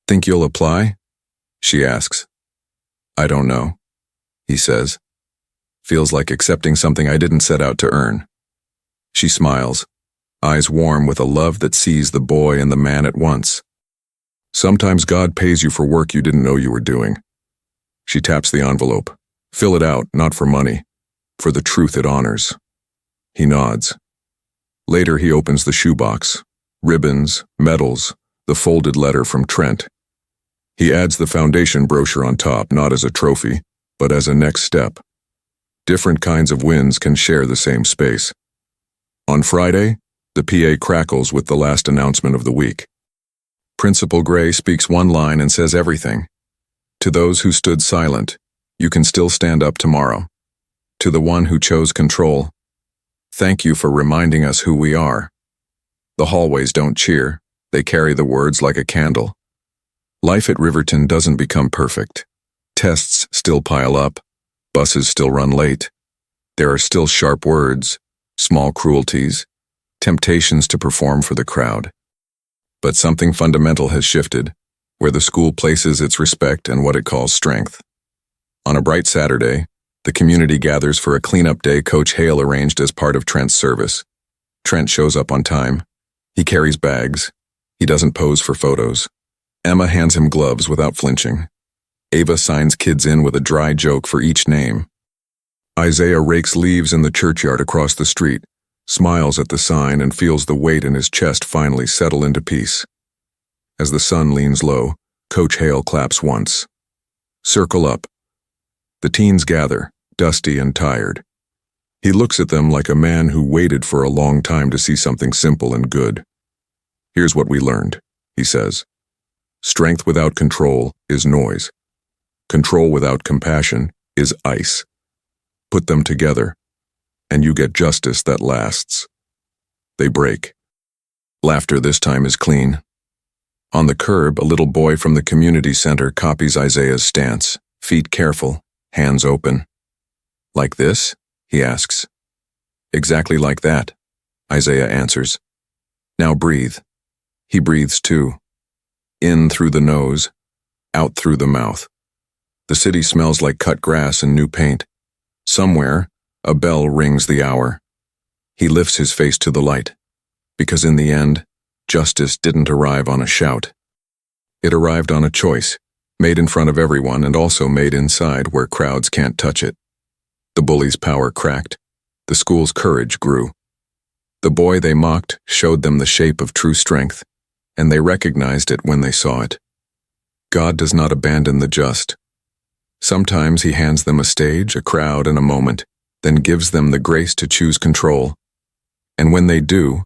Think you'll apply? She asks. I don't know, he says. Feels like accepting something I didn't set out to earn. She smiles, eyes warm with a love that sees the boy and the man at once. Sometimes God pays you for work you didn't know you were doing. She taps the envelope. Fill it out, not for money, for the truth it honors. He nods. Later he opens the shoebox. Ribbons, medals, the folded letter from Trent. He adds the foundation brochure on top, not as a trophy, but as a next step. Different kinds of wins can share the same space. On Friday, the PA crackles with the last announcement of the week. Principal Gray speaks one line and says everything. To those who stood silent, you can still stand up tomorrow. To the one who chose control, thank you for reminding us who we are. The hallways don't cheer, they carry the words like a candle. Life at Riverton doesn't become perfect. Tests still pile up, buses still run late. There are still sharp words, small cruelties, temptations to perform for the crowd. But something fundamental has shifted, where the school places its respect and what it calls strength. On a bright Saturday, the community gathers for a cleanup day Coach Hale arranged as part of Trent's service. Trent shows up on time. He carries bags. He doesn't pose for photos. Emma hands him gloves without flinching. Ava signs kids in with a dry joke for each name. Isaiah rakes leaves in the churchyard across the street, smiles at the sign and feels the weight in his chest finally settle into peace. As the sun leans low, Coach Hale claps once. Circle up. The teens gather, dusty and tired. He looks at them like a man who waited for a long time to see something simple and good. Here's what we learned, he says. Strength without control is noise. Control without compassion is ice. Put them together, and you get justice that lasts. They break. Laughter this time is clean. On the curb, a little boy from the community center copies Isaiah's stance, feet careful, hands open. Like this? He asks. Exactly like that, Isaiah answers. Now breathe. He breathes too. In through the nose, out through the mouth. The city smells like cut grass and new paint. Somewhere, a bell rings the hour. He lifts his face to the light, because in the end, justice didn't arrive on a shout. It arrived on a choice, made in front of everyone and also made inside where crowds can't touch it. The bully's power cracked. The school's courage grew. The boy they mocked showed them the shape of true strength, and they recognized it when they saw it. God does not abandon the just. Sometimes he hands them a stage, a crowd, and a moment, then gives them the grace to choose control. And when they do,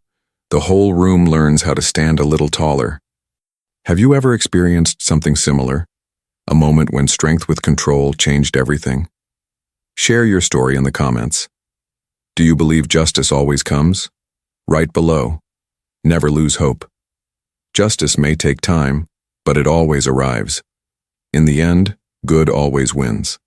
the whole room learns how to stand a little taller. Have you ever experienced something similar? A moment when strength with control changed everything? Share your story in the comments. Do you believe justice always comes? Write below. Never lose hope. Justice may take time, but it always arrives. In the end, good always wins.